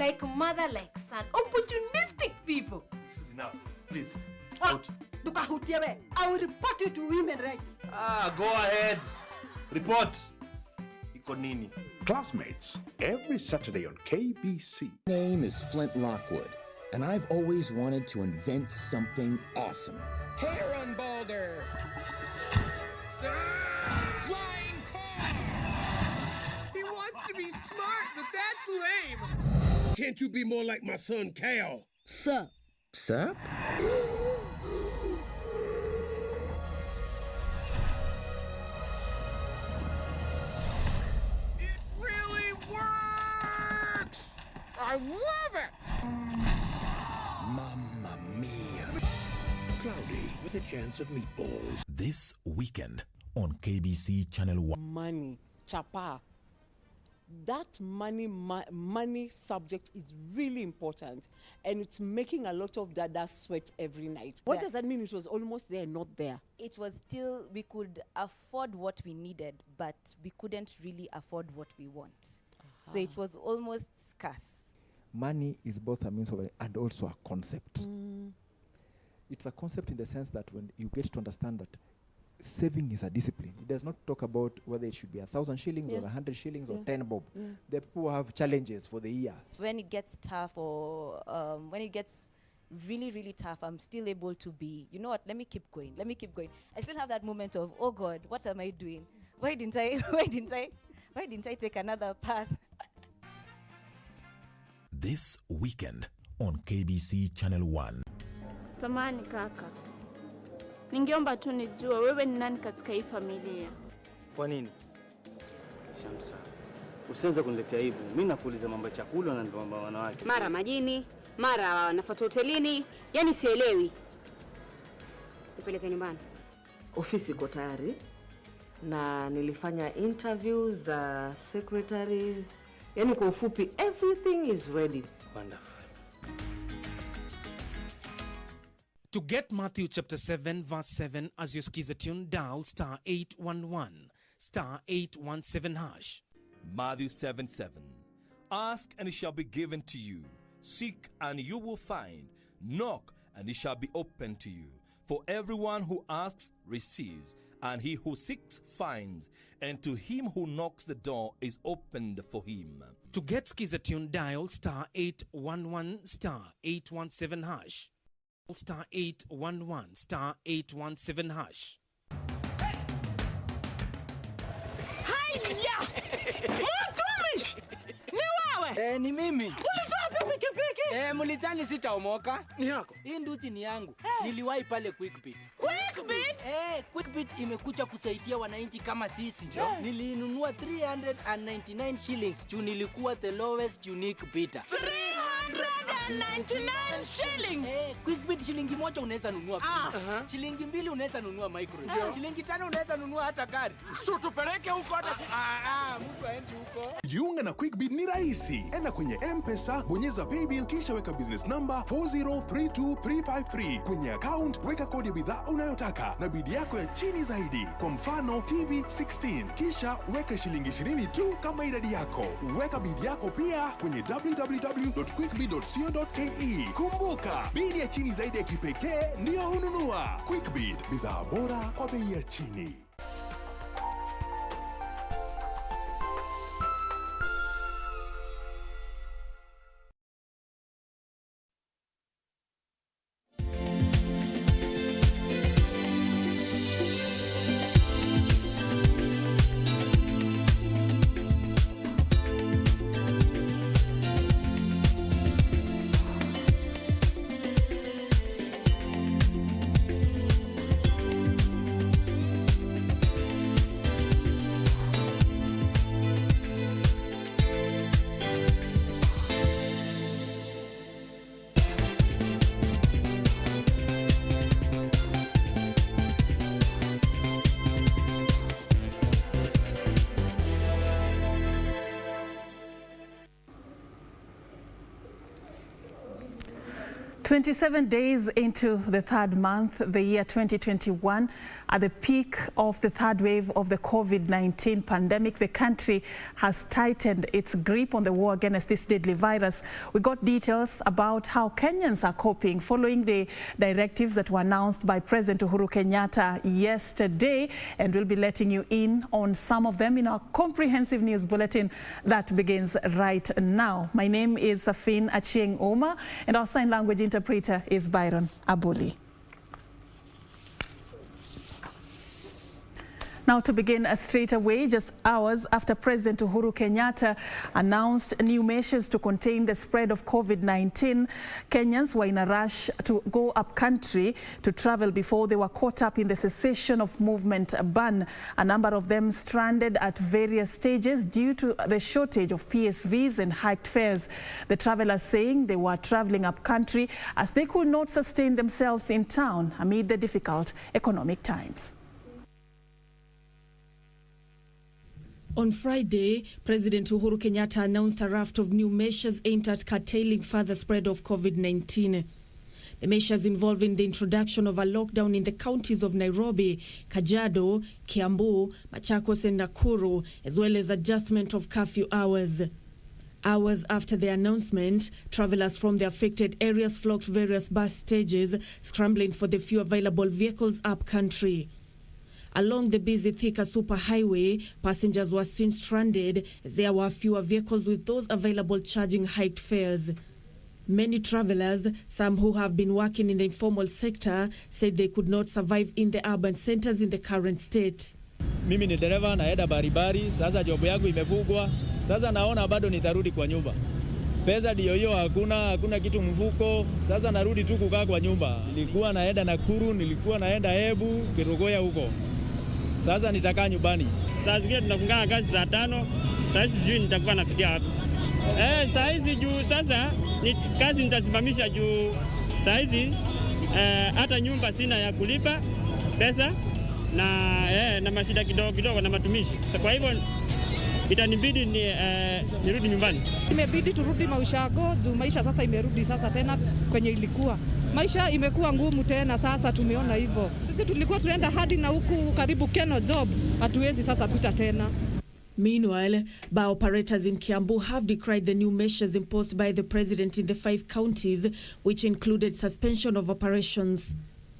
like mother, like son. Opportunistic people. This is enough. Please, out. I will report you to women rights. Go ahead. Report. Iko nini? Classmates, every Saturday on KBC. My name is Flint Lockwood, and I've always wanted to invent something awesome. Hair on boulder! Flying car! He wants to be smart, but that's lame. Can't you be more like my son, Cal? Sup? Sup? I love it! Mamma mia. Cloudy with a chance of meatballs. This weekend on KBC Channel 1. Money, chapa. That money subject is really important, and it's making a lot of dada sweat every night. What does that mean? It was almost there, not there. It was still, we could afford what we needed, but we couldn't really afford what we want. So it was almost scarce. Money is both a means of and also a concept. It's a concept in the sense that when you get to understand that saving is a discipline. It does not talk about whether it should be 1,000 shillings or 100 shillings or 10 bob. The people who have challenges for the year. When it gets tough or when it gets really, really tough, I'm still able to be, you know what, let me keep going. I still have that moment of, oh God, what am I doing? Why didn't I take another path? This weekend on KBC Channel 1. Samani kaka. Ningeomba tu nijue wewe ni nani katika hii familia. Kwa nini? Shamsa. Usianze kuniletea aibu. Mimi nakuuliza mambo ya chakula na mambo ya wanawake. Mara majini, mara nafuata hotelini, yani sielewi. Nipeleke nyumbani. Ofisi iko tayari na nilifanya interviews za secretaries. Yani kwa ufupi, everything is ready. Wonderful. To get Matthew chapter 7 verse 7 as your skiza tune, dial star 811 star 817 hash. Matthew 7:7. Ask and it shall be given to you. Seek and you will find. Knock and it shall be opened to you. For everyone who asks receives, and he who seeks finds, and to him who knocks the door is opened for him. To get skiza tune, dial star 811 star 817 hash. Star 811 star 817 hash. Haya! Mtumishi! Ni wewe? Ni mimi. Ulitoa pikipiki? Mulitani sitaomoka. Ni yako. Hii nduti ni yangu. Niliwahi pale Quickbit. Quickbit? Quickbit imekuja kusaidia wananchi kama sisi. Nilinunua 399 shillings. Juu nilikuwa the lowest unique bidder. 399 shillings. Quickbit shilingi moja unaweza nunua pizza. Shilingi 2 unaweza nunua microwave. Shilingi 5 unaweza nunua hata gari. Sio tupeleke huko hata mtu aende huko. Jiunga na Quickbit ni rahisi. Enda kwenye M-Pesa, bonyeza paybill kisha weka business number 4032353. Kwenye account weka kodi ya bidhaa unayotaka na bidi yako ya chini zaidi. Kwa mfano TV 16. Kisha weka shilingi 20 tu kama idadi yako. Weka bidi yako pia kwenye www.quickbit.co.ke. Kumbuka, bidi ya chini zaidi ya kipekee ndio ununua. Quickbit, bidhaa bora kwa bei ya chini. 27 days into the third month, the year 2021, at the peak of the third wave of the COVID-19 pandemic, the country has tightened its grip on the war against this deadly virus. We got details about how Kenyans are coping following the directives that were announced by President Uhuru Kenyatta yesterday, and we'll be letting you in on some of them in our comprehensive news bulletin that begins right now. My name is Serfine Achieng Dunia, and our sign language interpreter is Byron Abuli. Now to begin straight away, just hours after President Uhuru Kenyatta announced new measures to contain the spread of COVID-19, Kenyans were in a rush to go up country to travel before they were caught up in the cessation of movement ban. A number of them stranded at various stages due to the shortage of PSVs and hiked fares. The travelers saying they were traveling up country as they could not sustain themselves in town amid the difficult economic times. On Friday, President Uhuru Kenyatta announced a raft of new measures aimed at curtailing further spread of COVID-19. The measures involving the introduction of a lockdown in the counties of Nairobi, Kajiado, Kiambu, Machakos and Nakuru, as well as adjustment of curfew hours. Hours after the announcement, travelers from the affected areas flocked various bus stages, scrambling for the few available vehicles up country. Along the busy Thika superhighway, passengers were seen stranded as there were fewer vehicles with those available charging hiked fares. Many travelers, some who have been working in the informal sector, said they could not survive in the urban centers in the current state. Mimi ni dereva naenda baribari, sasa job yangu imefugwa, sasa naona bado nitarudi kwa nyumba. Pesa ndio hiyo hakuna kitu mfuko, sasa narudi tu kukaa kwa nyumba. Nilikuwa naenda Nakuru, nilikuwa naenda Ebu, Kirogoya huko. Sasa nitakaa nyumbani. Saa zingine tunafungana kazi saa 5, saa hizi sijui nitakuwa napitia wapi. Saa hizi juu sasa kazi nitasimamisha juu saa hizi hata nyumba sina ya kulipa pesa na mashida kidogo na matumishi. Sasa kwa hivyo itanibidi nirudi nyumbani. Imebidi turudi maushago juu maisha sasa imerudi sasa tena kwenye ilikuwa. Maisha imekuwa ngumu tena sasa tumeona hivyo. Sisi tulikuwa tunaenda hadi na huku karibu Keno job, hatuwezi sasa pita tena. Meanwhile, bar operators in Kiambu have decried the new measures imposed by the president in the 5 counties, which included suspension of operations.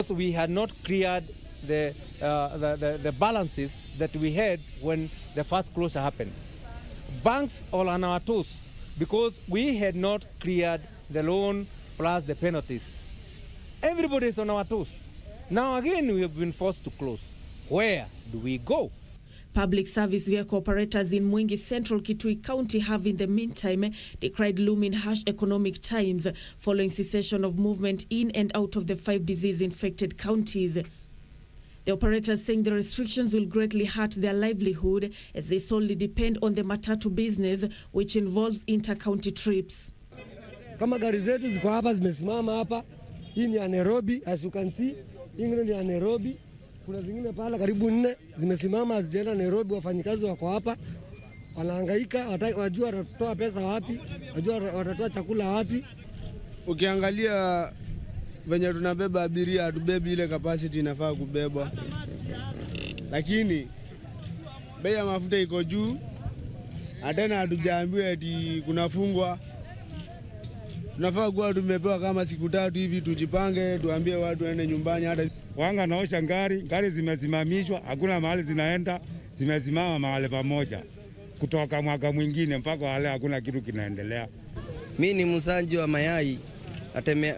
We had not cleared the balances that we had when the first closure happened. Banks all on our toes because we had not cleared the loan plus the penalties. Everybody is on our toes. Now again we have been forced to close. Where do we go? Public service vehicle operators in Mwingi Central Kitui County have in the meantime decried looming harsh economic times following cessation of movement in and out of the 5 disease-infected counties. The operators saying the restrictions will greatly hurt their livelihood as they solely depend on the matatu business, which involves inter-county trips. Kama gari zetu ziko hapa zimesimama hapa, hii ni ya Nairobi, as you can see, hii ni ya Nairobi. Kuna zingine pala karibu 4 zimesimama hazijaenda Nairobi, wafanyikazi wako hapa wanahangaika, wajua watatoa pesa wapi, wajua watatoa chakula wapi. Ukiangalia venye tunabeba abiria, hatubebi ile capacity inafaa kubebwa. Lakini bei ya mafuta iko juu, tena hatujaambiwa eti kunafungwa. Tunafaa kuwa tumepewa kama siku 3 hivi tujipange, tuambie watu waende nyumbani. Hata wanga naosha gari zimesimamishwa, hakuna mahali zinaenda, zimesimama mahali pamoja kutoka mwaka mwingine mpaka wale hakuna kitu kinaendelea. Mimi ni msanji wa mayai,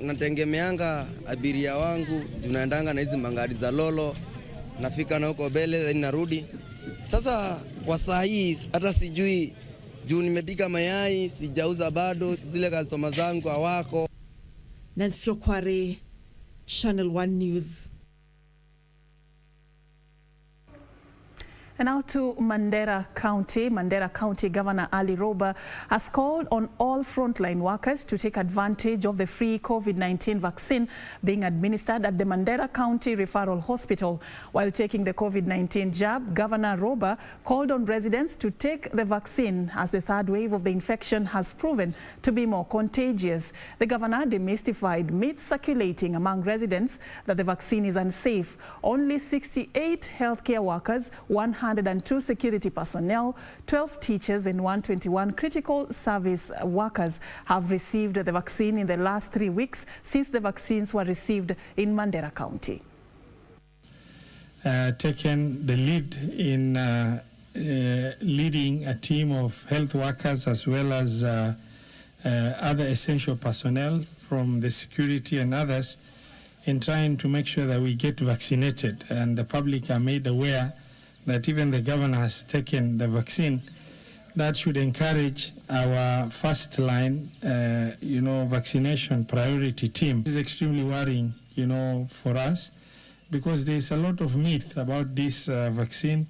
natengemeanga abiria wangu, tunaendanga na hizi magari za lolo, nafika na huko Bele narudi. Sasa kwa saa hii hata sijui juu nimepika mayai sijauza bado, zile customer zangu hawako. Nancy Okware, Channel 1 News. And now to Mandera County. Mandera County Governor Ali Roba has called on all frontline workers to take advantage of the free COVID-19 vaccine being administered at the Mandera County Referral Hospital. While taking the COVID-19 jab, Governor Roba called on residents to take the vaccine as the third wave of the infection has proven to be more contagious. The governor demystified myths circulating among residents that the vaccine is unsafe. Only 68 healthcare workers, 102 security personnel, 12 teachers and 121 critical service workers have received the vaccine in the last 3 weeks since the vaccines were received in Mandera County. Taken the lead in leading a team of health workers as well as other essential personnel from the security and others in trying to make sure that we get vaccinated, and the public are made aware that even the governor has taken the vaccine. That should encourage our first line, vaccination priority team. This is extremely worrying, for us, because there is a lot of myth about this vaccine,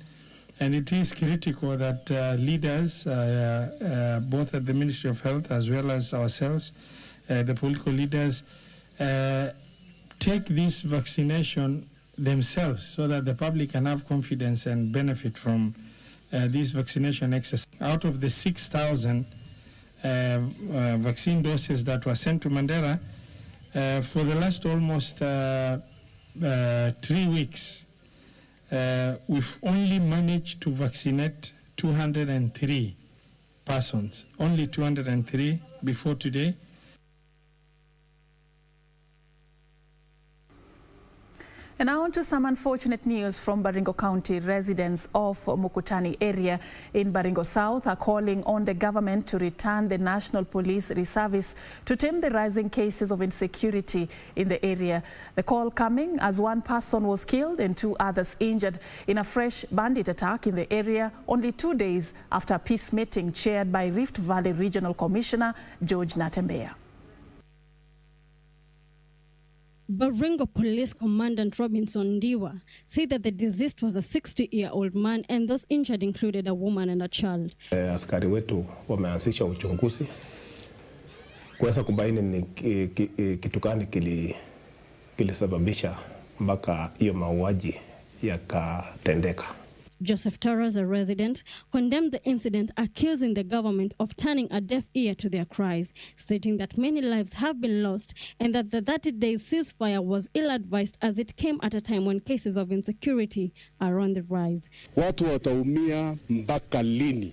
and it is critical that leaders, both at the Ministry of Health as well as ourselves, the political leaders, take this vaccination themselves so that the public can have confidence and benefit from this vaccination exercise. Out of the 6,000 vaccine doses that were sent to Mandera, for the last almost 3 weeks, we've only managed to vaccinate 203 persons, only 203 before today. And now on to some unfortunate news from Baringo County. Residents of Mukutani area in Baringo South are calling on the government to return the National Police Reservice to tame the rising cases of insecurity in the area. The call coming as one person was killed and 2 others injured in a fresh bandit attack in the area only 2 days after a peace meeting chaired by Rift Valley Regional Commissioner George Natembeya. Baringo Police Commandant Robinson Ndiwa said that the deceased was a 60-year-old man and those injured included a woman and a child. Askari wetu wameanzisha uchunguzi kuweza kubaini ni kitu gani kilisababisha mpaka hiyo mauaji yakatendeka. Joseph Torres, a resident, condemned the incident, accusing the government of turning a deaf ear to their cries, stating that many lives have been lost and that the 30-day ceasefire was ill-advised as it came at a time when cases of insecurity are on the rise. Watu wataumia mpaka lini?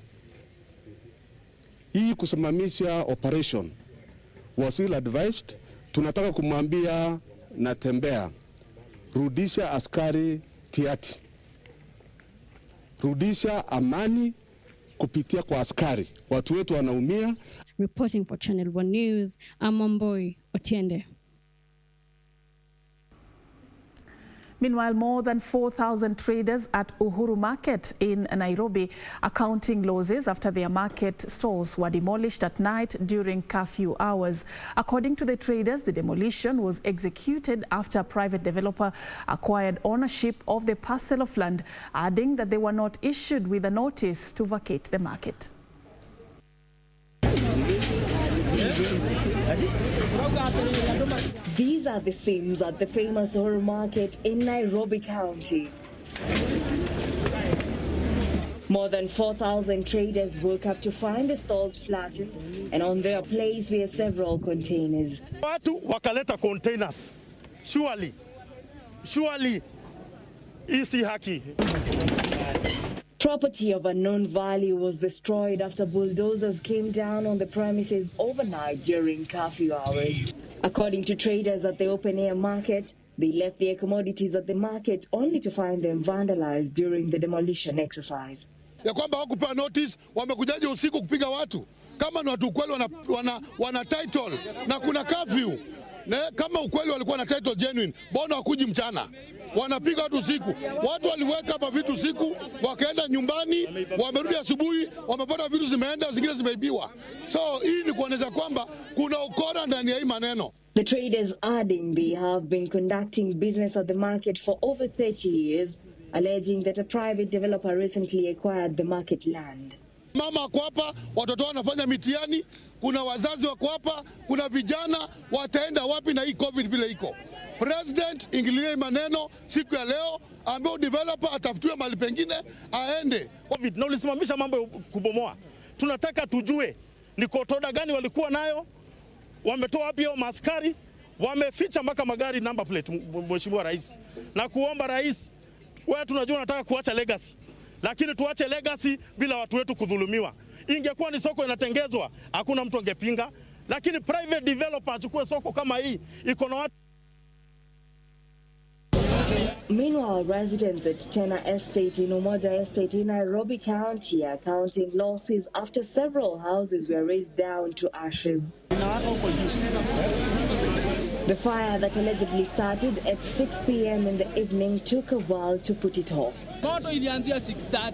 Hii kusimamisha operation was ill-advised. Tunataka kumwambia Natembeya, rudisha askari Tiati. Rudisha amani kupitia kwa askari. Watu wetu wanaumia. Reporting for Channel 1 News, I'm Mamboy Otiende. Meanwhile, more than 4,000 traders at Uhuru Market in Nairobi are counting losses after their market stalls were demolished at night during curfew hours. According to the traders, the demolition was executed after a private developer acquired ownership of the parcel of land, adding that they were not issued with a notice to vacate the market. These are the scenes at the famous Uhuru Market in Nairobi County. More than 4,000 traders woke up to find the stalls flattened, and on their place were several containers. Watu wakaleta containers. Surely, isi haki. Property of unknown value was destroyed after bulldozers came down on the premises overnight during curfew hours. According to traders at the open-air market, they left their commodities at the market only to find them vandalized during the demolition exercise. Ya kwamba hawakupewa notice, wamekujaje usiku kupiga watu? Kama ni watu ukweli wana title na kuna curfew. Kama ukweli walikuwa na title genuine, mbona wakuji mchana? Wanapiga watu usiku. Watu waliweka hapa vitu usiku, wakaenda nyumbani, wamerudi asubuhi, wamepata vitu zimeenda, zingine zimeibiwa. So hii ni kuonesha kwamba kuna ukora ndani ya hii maneno. The traders adding they have been conducting business at the market for over 30 years alleging that a private developer recently acquired the market land. Mama wako hapa, watoto wanafanya mitihani, kuna wazazi wako hapa, kuna vijana, wataenda wapi na hii COVID vile iko? President ingilie maneno siku ya leo, ambao developer atafutiwe mahali pengine aende. COVID na ulisimamisha mambo kubomoa. Tunataka tujue ni kotoda gani walikuwa nayo, wametoa wapi hao maaskari, wameficha mpaka magari number plate, Mheshimiwa Rais. Na kuomba Rais, wewe tunajua unataka kuacha legacy, lakini tuache legacy bila watu wetu kudhulumiwa. Ingekuwa ni soko inatengezwa, hakuna mtu angepinga, lakini private developer achukue soko kama hii iko na watu. Meanwhile, residents at Tena Estate in Umoja Estate in Nairobi County are counting losses after several houses were razed down to ashes. The fire that allegedly started at 6 p.m. in the evening took a while to put it off. Moto ilianzia 6:30.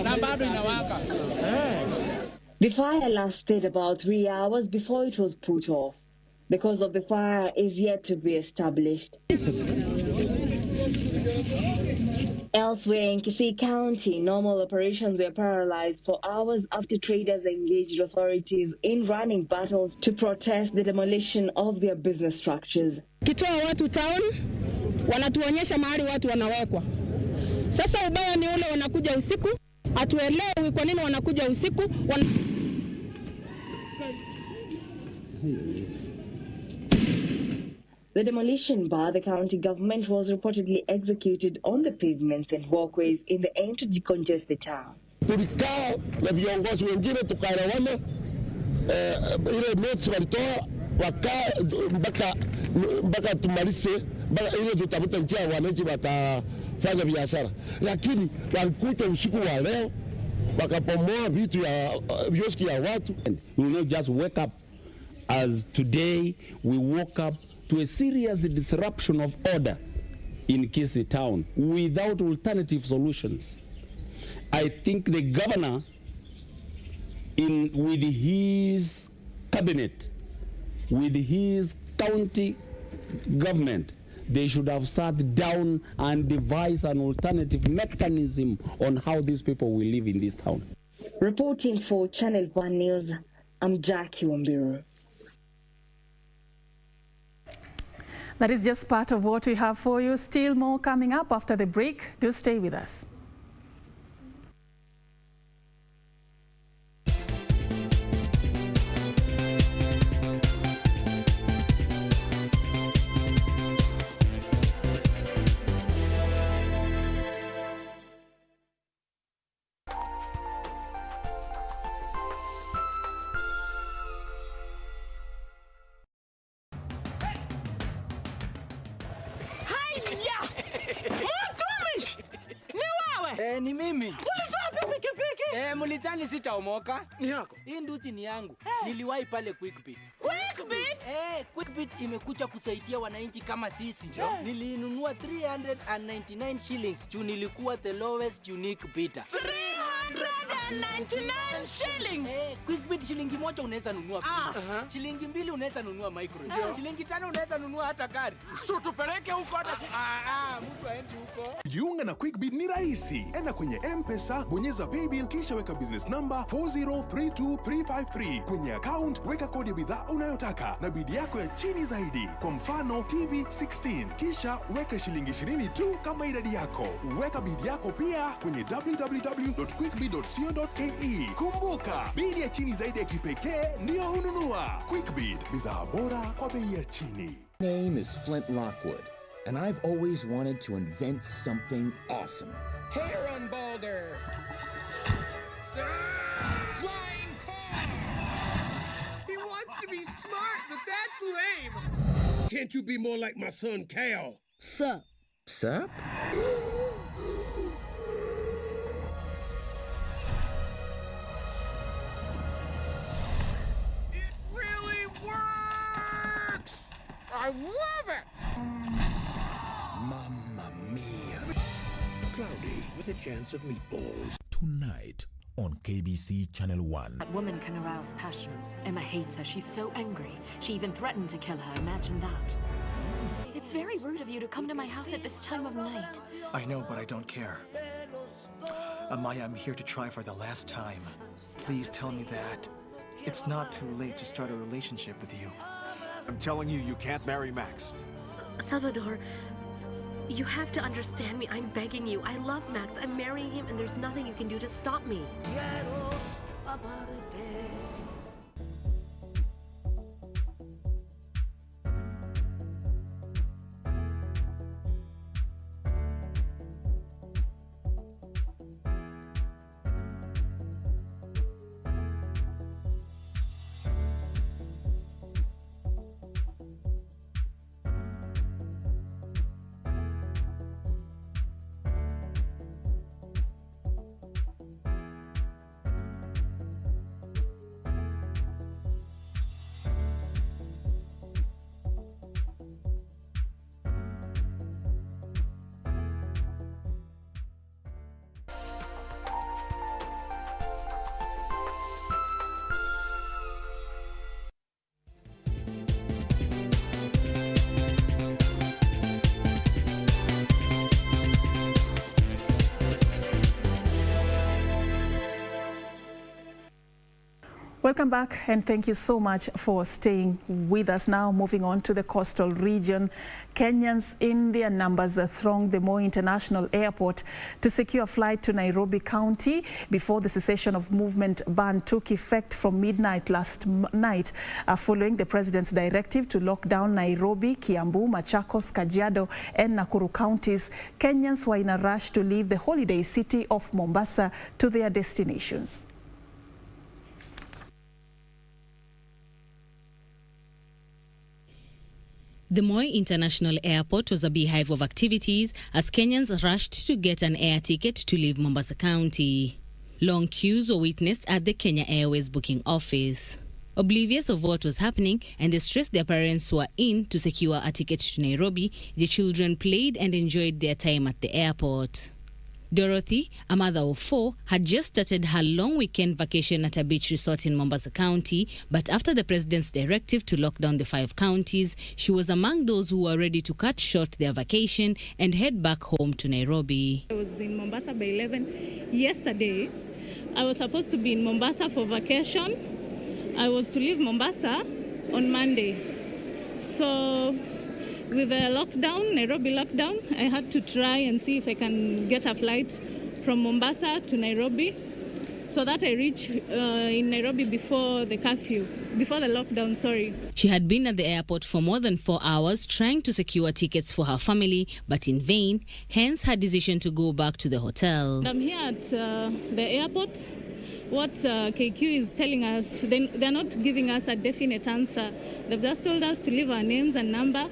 Na bado inawaka. The fire lasted about 3 hours before it was put off. The cause of the fire is yet to be established. Elsewhere in Kisii County, normal operations were paralyzed for hours after traders engaged authorities in running battles to protest the demolition of their business structures. Kitoa watu town, wanatuonyesha mahali watu wanawekwa. Sasa ubaya ni ule wanakuja usiku, hatuelewi kwa nini wanakuja usiku. The demolition by the county government was reportedly executed on the pavements and walkways in the aim to decongest the town. Tulikaa na viongozi wengine tukaelewana, ile notes walitoa mpaka tumalize, mpaka ile tutafuta njia wananchi watafanya biashara, lakini walikuja usiku wa leo wakapomoa vitu ya vioski ya watu. We will not just wake up as today we woke up to a serious disruption of order in Kisii town without alternative solutions. I think the governor, with his cabinet, with his county government, they should have sat down and devised an alternative mechanism on how these people will live in this town. Reporting for Channel 1 News, I'm Jackie Wambiru. That is just part of what we have for you. Still more coming up after the break. Do stay with us. Ni mimi. Ulitoa pikipiki? Mlitani sitaomoka. Ni yako. Hii nduti ni yangu. Niliwahi pale QuickBit. QuickBit? QuickBit imekuja kusaidia wananchi kama sisi. Nilinunua 399 shillings. Juu nilikuwa the lowest unique bidder. 399 shillings. QuickBit shilingi moja unaweza nunua free. Shilingi mbili unaweza nunua micro. Shilingi tano unaweza nunua hata gari. Sio tupeleke huko hata mtu aendi huko. Jiunga na QuickBit ni rahisi. Enda kwenye M-Pesa, bonyeza paybill kisha weka business number 4032353. Kwenye account weka kodi ya bidhaa unayotaka na bidi yako ya chini zaidi. Kwa mfano TV 16, kisha weka shilingi 20 tu kama idadi yako. Weka bidi yako pia kwenye www.quickbit.co.ke. Kumbuka, bidi ya chini zaidi ya kipekee ndio ununua. QuickBit, bidhaa bora kwa bei ya chini. My name is Flint Lockwood, and I've always wanted to invent something awesome. Hair on Boulder! Flying car! He wants to be smart, but that's lame! Can't you be more like my son, Cal? Sup? Sup? It really works! I love it! Mamma mia. Cloudy with a chance of meatballs. Tonight on KBC Channel 1. That woman can arouse passions. Emma hates her. She's so angry. She even threatened to kill her. Imagine that. It's very rude of you to come to my house at this time of night. I know, but I don't care. Amaya, I'm here to try for the last time. Please tell me that it's not too late to start a relationship with you. I'm telling you, you can't marry Max. Salvador, you have to understand me. I'm begging you. I love Max. I'm marrying him, and there's nothing you can do to stop me. Welcome back, and thank you so much for staying with us. Now moving on to the coastal region, Kenyans in their numbers thronged the Moi International Airport to secure a flight to Nairobi County before the cessation of movement ban took effect from midnight last night, following the President's directive to lock down Nairobi, Kiambu, Machakos, Kajiado and Nakuru counties. Kenyans were in a rush to leave the holiday city of Mombasa to their destinations. The Moi International Airport was a beehive of activities as Kenyans rushed to get an air ticket to leave Mombasa County. Long queues were witnessed at the Kenya Airways booking office. Oblivious of what was happening and the stress their parents were in to secure a ticket to Nairobi, the children played and enjoyed their time at the airport. Dorothy, a mother of 4, had just started her long weekend vacation at a beach resort in Mombasa County, but after the President's directive to lock down the 5 counties, she was among those who were ready to cut short their vacation and head back home to Nairobi. I was in Mombasa by 11 yesterday. I was supposed to be in Mombasa for vacation. I was to leave Mombasa on Monday. So with the lockdown, Nairobi lockdown, I had to try and see if I can get a flight from Mombasa to Nairobi so that I reach in Nairobi before the curfew, before the lockdown, sorry. She had been at the airport for more than 4 hours trying to secure tickets for her family, but in vain, hence her decision to go back to the hotel. I'm here at the airport. What KQ is telling us, they're not giving us a definite answer. They've just told us to leave our names and number,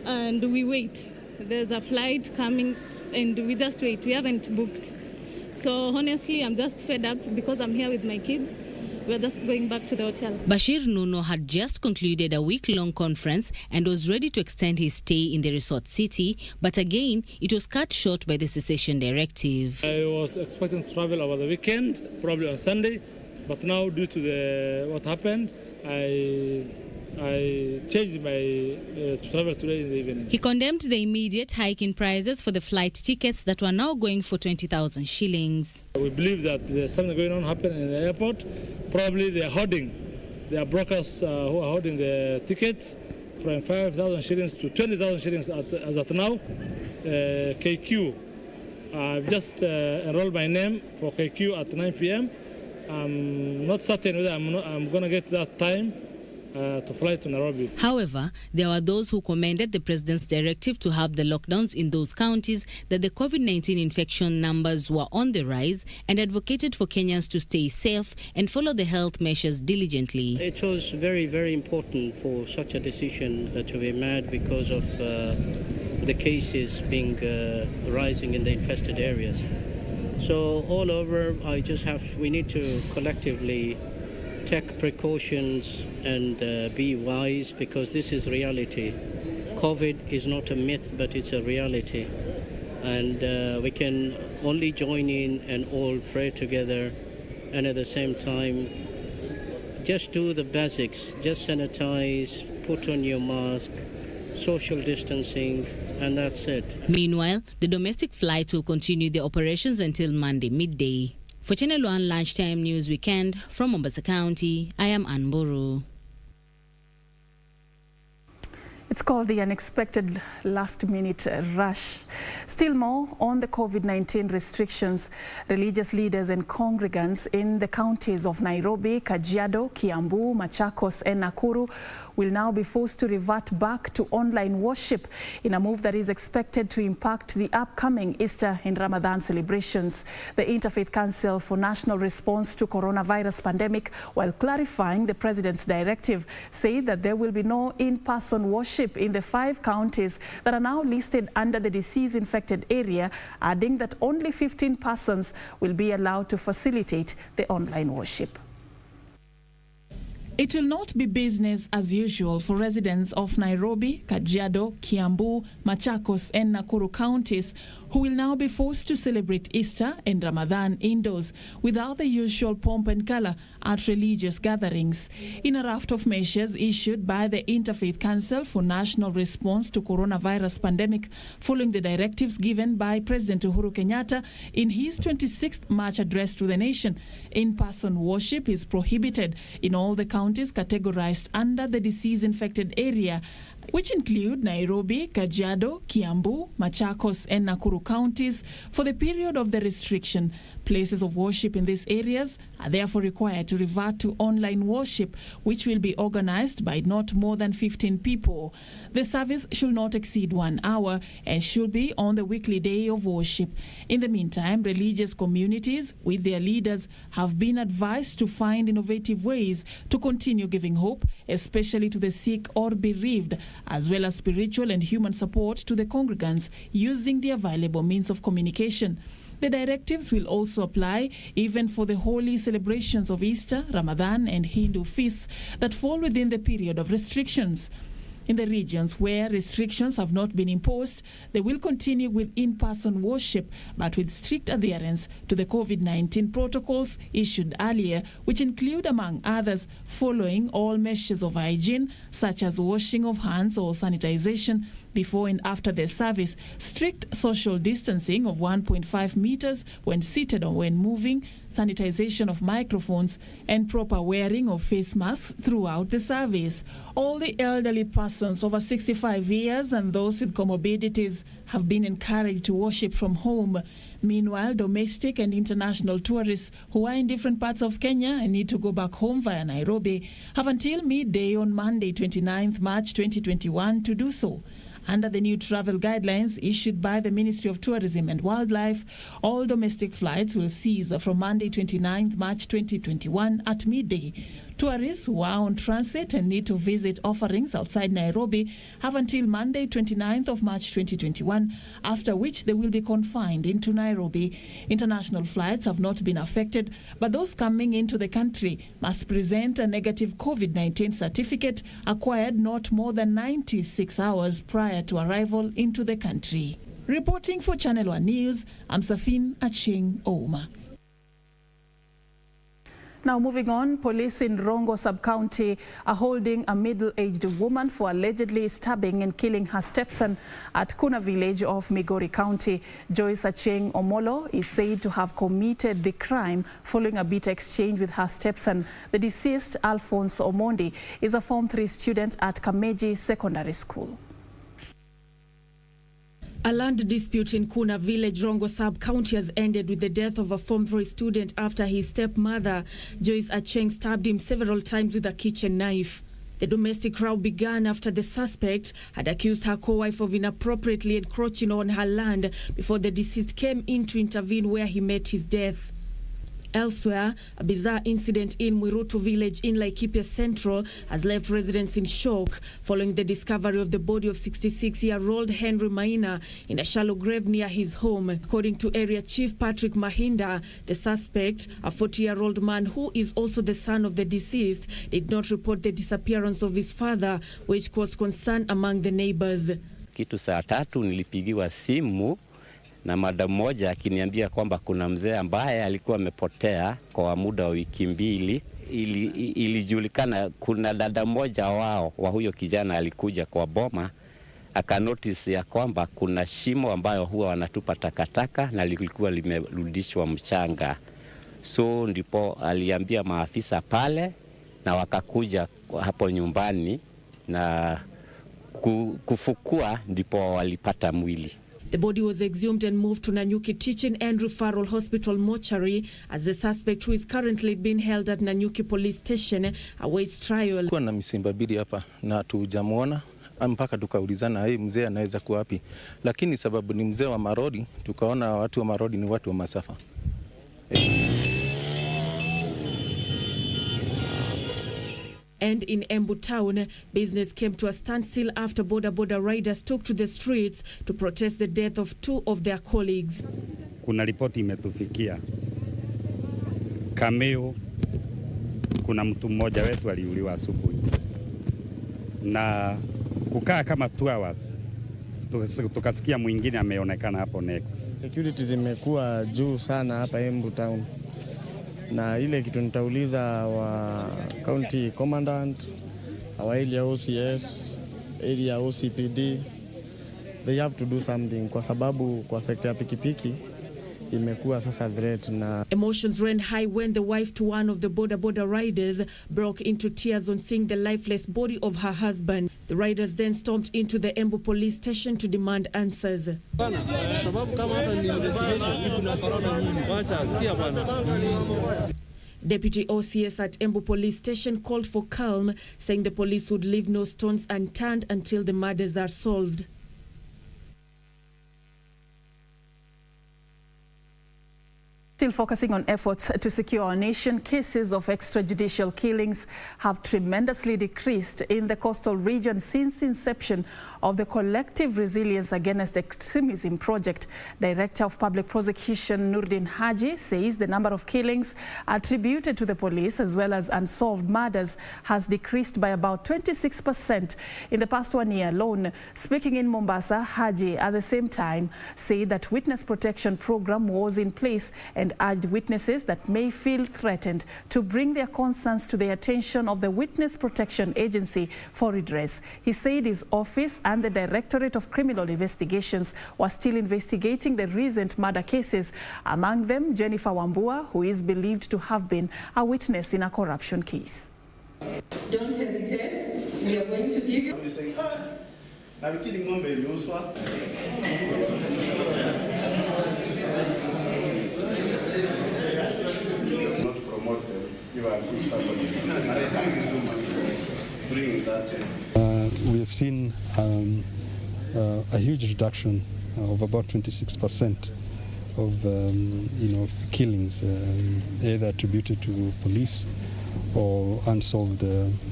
and we wait. There's a flight coming and we just wait. We haven't booked. So honestly, I'm just fed up because I'm here with my kids. We're just going back to the hotel. Bashir Nuno had just concluded a week-long conference and was ready to extend his stay in the resort city, but again, it was cut short by the cessation directive. I was expecting to travel over the weekend, probably on Sunday, but now due to what happened, I changed my to travel today in the evening. He condemned the immediate hike in prices for the flight tickets that were now going for 20,000 shillings. We believe that there's something going on happening in the airport. Probably they are hoarding. There are brokers who are hoarding the tickets from 5,000 shillings to 20,000 shillings as at now. KQ. I've just enrolled my name for KQ at 9 p.m. I'm not certain whether I'm going to get that time to fly to Nairobi. However, there were those who commended the President's directive to have the lockdowns in those counties that the COVID-19 infection numbers were on the rise and advocated for Kenyans to stay safe and follow the health measures diligently. It was very, very important for such a decision to be made because of the cases being rising in the infested areas. So all over, we need to collectively take precautions and be wise because this is reality. COVID is not a myth, but it's a reality. And we can only join in and all pray together and at the same time just do the basics. Just sanitize, put on your mask, social distancing, and that's it. Meanwhile, the domestic flights will continue their operations until Monday midday. For Channel 1 Lunchtime News Weekend from Mombasa County, I am Ann Buru. It's called the unexpected last-minute rush. Still more on the COVID-19 restrictions. Religious leaders and congregants in the counties of Nairobi, Kajiado, Kiambu, Machakos and Nakuru will now be forced to revert back to online worship in a move that is expected to impact the upcoming Easter and Ramadan celebrations. The Interfaith Council for National Response to Coronavirus Pandemic, while clarifying the President's directive, said that there will be no in-person worship in the 5 counties that are now listed under the disease-infected area, adding that only 15 persons will be allowed to facilitate the online worship. It will not be business as usual for residents of Nairobi, Kajiado, Kiambu, Machakos and Nakuru counties who will now be forced to celebrate Easter and Ramadan indoors without the usual pomp and color at religious gatherings. In a raft of measures issued by the Interfaith Council for National Response to Coronavirus Pandemic following the directives given by President Uhuru Kenyatta in his 26th March address to the nation, in-person worship is prohibited in all the counties categorized under the disease-infected area, which include Nairobi, Kajiado, Kiambu, Machakos and Nakuru counties for the period of the restriction. Places of worship in these areas are therefore required to revert to online worship, which will be organized by not more than 15 people. The service should not exceed 1 hour and should be on the weekly day of worship. In the meantime, religious communities with their leaders have been advised to find innovative ways to continue giving hope, especially to the sick or bereaved, as well as spiritual and human support to the congregants using the available means of communication. The directives will also apply even for the holy celebrations of Easter, Ramadan and Hindu feasts that fall within the period of restrictions. In the regions where restrictions have not been imposed, they will continue with in-person worship, but with strict adherence to the COVID-19 protocols issued earlier, which include, among others, following all measures of hygiene, such as washing of hands or sanitization before and after the service, strict social distancing of 1.5 meters when seated or when moving, sanitization of microphones, and proper wearing of face masks throughout the service. All the elderly persons over 65 years and those with comorbidities have been encouraged to worship from home. Meanwhile, domestic and international tourists who are in different parts of Kenya and need to go back home via Nairobi have until midday on Monday, 29th March 2021 to do so. Under the new travel guidelines issued by the Ministry of Tourism and Wildlife, all domestic flights will cease from Monday 29th March 2021 at midday. Tourists who are on transit and need to visit offerings outside Nairobi have until Monday 29th of March 2021, after which they will be confined into Nairobi. International flights have not been affected, but those coming into the country must present a negative COVID-19 certificate acquired not more than 96 hours prior to arrival into the country. Reporting for Channel 1 News, I'm Serfine Achieng Dunia. Now moving on, police in Rongo sub-county are holding a middle-aged woman for allegedly stabbing and killing her stepson at Kuna village of Migori County. Joyce Achieng Omolo is said to have committed the crime following a bitter exchange with her stepson. The deceased, Alphonse Omondi, is a Form 3 student at Kameji Secondary School. A land dispute in Kuna village, Rongo sub-county, has ended with the death of a Form 3 student after his stepmother, Joyce Achieng, stabbed him several times with a kitchen knife. The domestic row began after the suspect had accused her co-wife of inappropriately encroaching on her land before the deceased came in to intervene, where he met his death. Elsewhere, a bizarre incident in Mwirutu village in Laikipia Central has left residents in shock following the discovery of the body of 66-year-old Henry Maina in a shallow grave near his home. According to Area Chief Patrick Mahinda, the suspect, a 40-year-old man who is also the son of the deceased, did not report the disappearance of his father, which caused concern among the neighbors. Kitu saa 3 nilipigiwa simu na madam moja akiniambia kwamba kuna mzee ambaye alikuwa amepotea kwa muda wa wiki 2. Ilijulikana kuna dada moja wao wa huyo kijana alikuja kwa boma akanotice ya kwamba kuna shimo ambayo huwa wanatupa takataka na lilikuwa limerudishwa mchanga. So ndipo aliambia maafisa pale na wakakuja hapo nyumbani na kufukua, ndipo walipata mwili. The body was exhumed and moved to Nanyuki Teaching and Referral Hospital mortuary as the suspect, who is currently being held at Nanyuki Police Station, awaits trial. Kwa na misimba bili hapa na tujamuona mpaka tukaulizana mzee anaweza kuwa wapi, lakini sababu ni mzee wa marodi, tukaona watu wa marodi ni watu wa masafa. And in Embu town, business came to a standstill after boda riders took to the streets to protest the death of 2 of their colleagues. Kuna ripoti imetufikia Kameo, kuna mtu mmoja wetu aliuliwa asubuhi, na kukaa kama 2 hours tukasikia mwingine ameonekana hapo next. Security zimekuwa juu sana hapa Embu town, na ile kitu nitauliza wa county commandant, our area OCS, area OCPD, they have to do something kwa sababu kwa sekta ya pikipiki imekuwa sasa threat. Na emotions ran high when the wife to one of the boda riders broke into tears on seeing the lifeless body of her husband. The riders then stormed into the Embu police station to demand answers. Deputy OCS at Embu police station called for calm, saying the police would leave no stones unturned until the murders are solved. Still focusing on efforts to secure our nation, cases of extrajudicial killings have tremendously decreased in the coastal region since inception of the Collective Resilience Against Extremism project. Director of Public Prosecution Nurdin Haji says the number of killings attributed to the police as well as unsolved murders has decreased by about 26% in the past 1 year alone. Speaking in Mombasa, Haji at the same time said that witness protection program was in place and urged witnesses that may feel threatened to bring their concerns to the attention of the Witness Protection Agency for redress. He said his office and the Directorate of Criminal Investigations were still investigating the recent murder cases, among them Jennifer Wambua, who is believed to have been a witness in a corruption case. Don't hesitate. We are going to give you... We have seen a huge reduction of about 26% of killings, either attributed to police or unsolved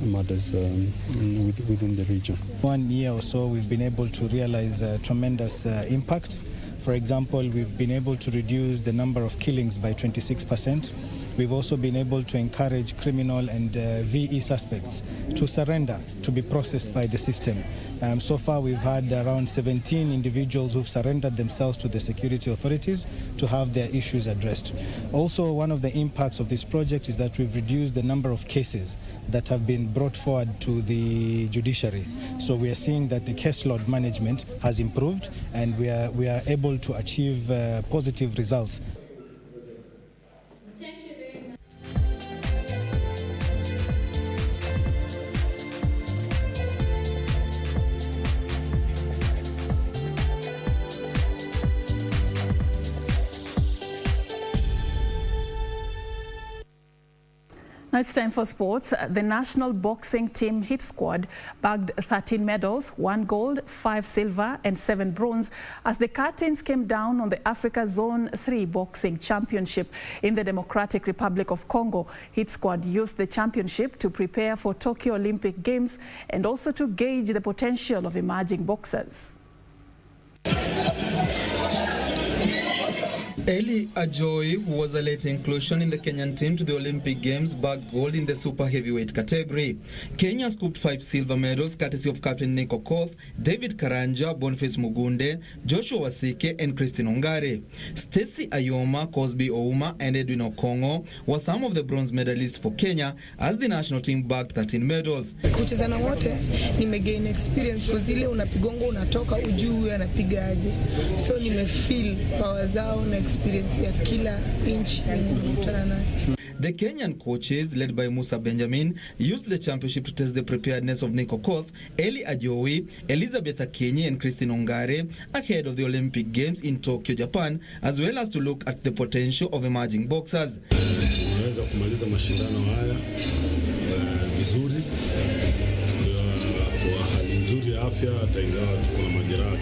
murders within the region. 1 year or so, we've been able to realize tremendous impact. For example, we've been able to reduce the number of killings by 26%. We've also been able to encourage criminal and VE suspects to surrender, to be processed by the system. So far, we've had around 17 individuals who've surrendered themselves to the security authorities to have their issues addressed. Also, one of the impacts of this project is that we've reduced the number of cases that have been brought forward to the judiciary. So we are seeing that the caseload management has improved, and we are able to achieve positive results. Now it's time for sports. The national boxing team hit squad bagged 13 medals, 1 gold, 5 silver and 7 bronze as the curtains came down on the Africa Zone 3 Boxing Championship in the Democratic Republic of Congo. Hit squad used the championship to prepare for Tokyo Olympic Games and also to gauge the potential of emerging boxers. Eli Ajoy, who was a late inclusion in the Kenyan team to the Olympic Games, bagged gold in the super heavyweight category. Kenya scooped 5 silver medals courtesy of Captain Nico Koth, David Karanja, Boniface Mugunde, Joshua Wasike and Christine Ongare. Stacey Ayoma, Cosby Ouma and Edwin Okongo were some of the bronze medalists for Kenya as the national team bagged 13 medals. Kucheza na wote nimegain experience kwa zile unapigongo unatoka ujue anapigaje. So nimefeel power zao na experience ya kila inch yenye nimekutana nayo. The Kenyan coaches, led by Musa Benjamin, used the championship to test the preparedness of Nico Koth, Eli Ajowi, Elizabeth Akinyi and Christine Ongare ahead of the Olympic Games in Tokyo, Japan, as well as to look at the potential of emerging boxers. Tunaweza kumaliza mashindano haya vizuri kwa hali nzuri ya afya, hata ingawa tuko na majeraha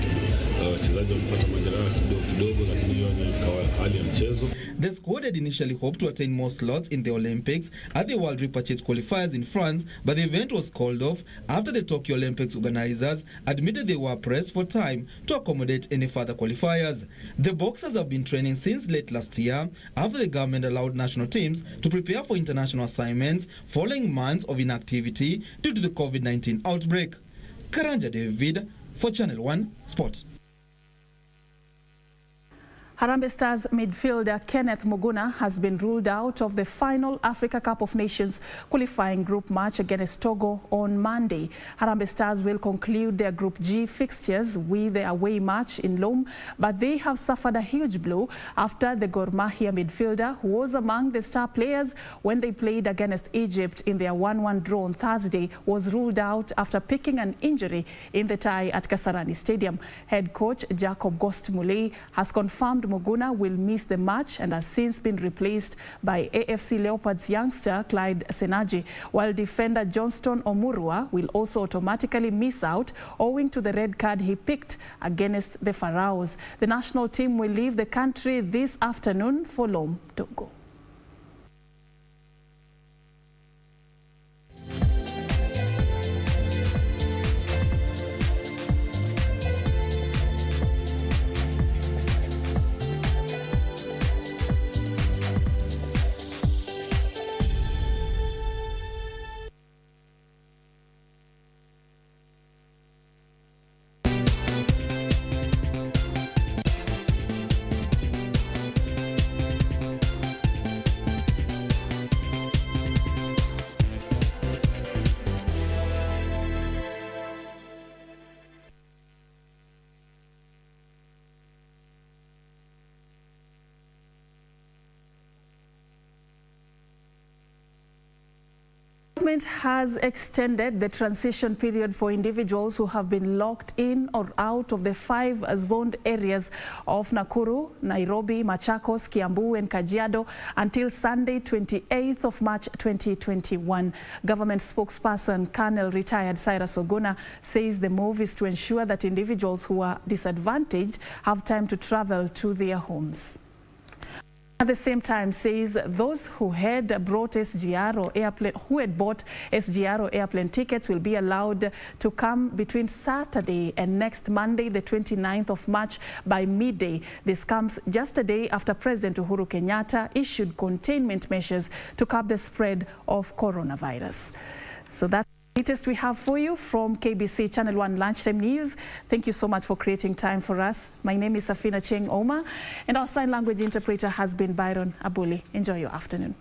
wachezaji wamepata majeraha kidogo, lakini hiyo ni hali ya mchezo. The squad had initially hoped to attain more slots in the Olympics at the World Repurchase Qualifiers in France, but the event was called off after the Tokyo Olympics organizers admitted they were pressed for time to accommodate any further qualifiers. The boxers have been training since late last year after the government allowed national teams to prepare for international assignments following months of inactivity due to the COVID-19 outbreak. Karanja David for Channel 1 Sport. Harambee Stars midfielder Kenneth Muguna has been ruled out of the final Africa Cup of Nations qualifying group match against Togo on Monday. Harambee Stars will conclude their Group G fixtures with the away match in Lome, but they have suffered a huge blow after the Gor Mahia midfielder, who was among the star players when they played against Egypt in their 1-1 draw on Thursday, was ruled out after picking an injury in the tie at Kasarani Stadium. Head coach Jacob Ghost-Mulee has confirmed Muguna will miss the match and has since been replaced by AFC Leopards youngster Clyde Senaji, while defender Johnston Omurua will also automatically miss out owing to the red card he picked against the Pharaohs. The national team will leave the country this afternoon for Lome, Togo. The government has extended the transition period for individuals who have been locked in or out of the 5 zoned areas of Nakuru, Nairobi, Machakos, Kiambu and Kajiado until Sunday, 28th of March 2021. Government spokesperson Colonel retired Cyrus Oguna says the move is to ensure that individuals who are disadvantaged have time to travel to their homes. At the same time, says those who had bought SGR or airplane tickets will be allowed to come between Saturday and next Monday, the 29th of March by midday. This comes just a day after President Uhuru Kenyatta issued containment measures to curb the spread of coronavirus. So that's the latest we have for you from KBC Channel 1 Lunchtime News. Thank you so much for creating time for us. My name is Serfine Achieng Dunia, and our sign language interpreter has been Byron Abuli. Enjoy your afternoon.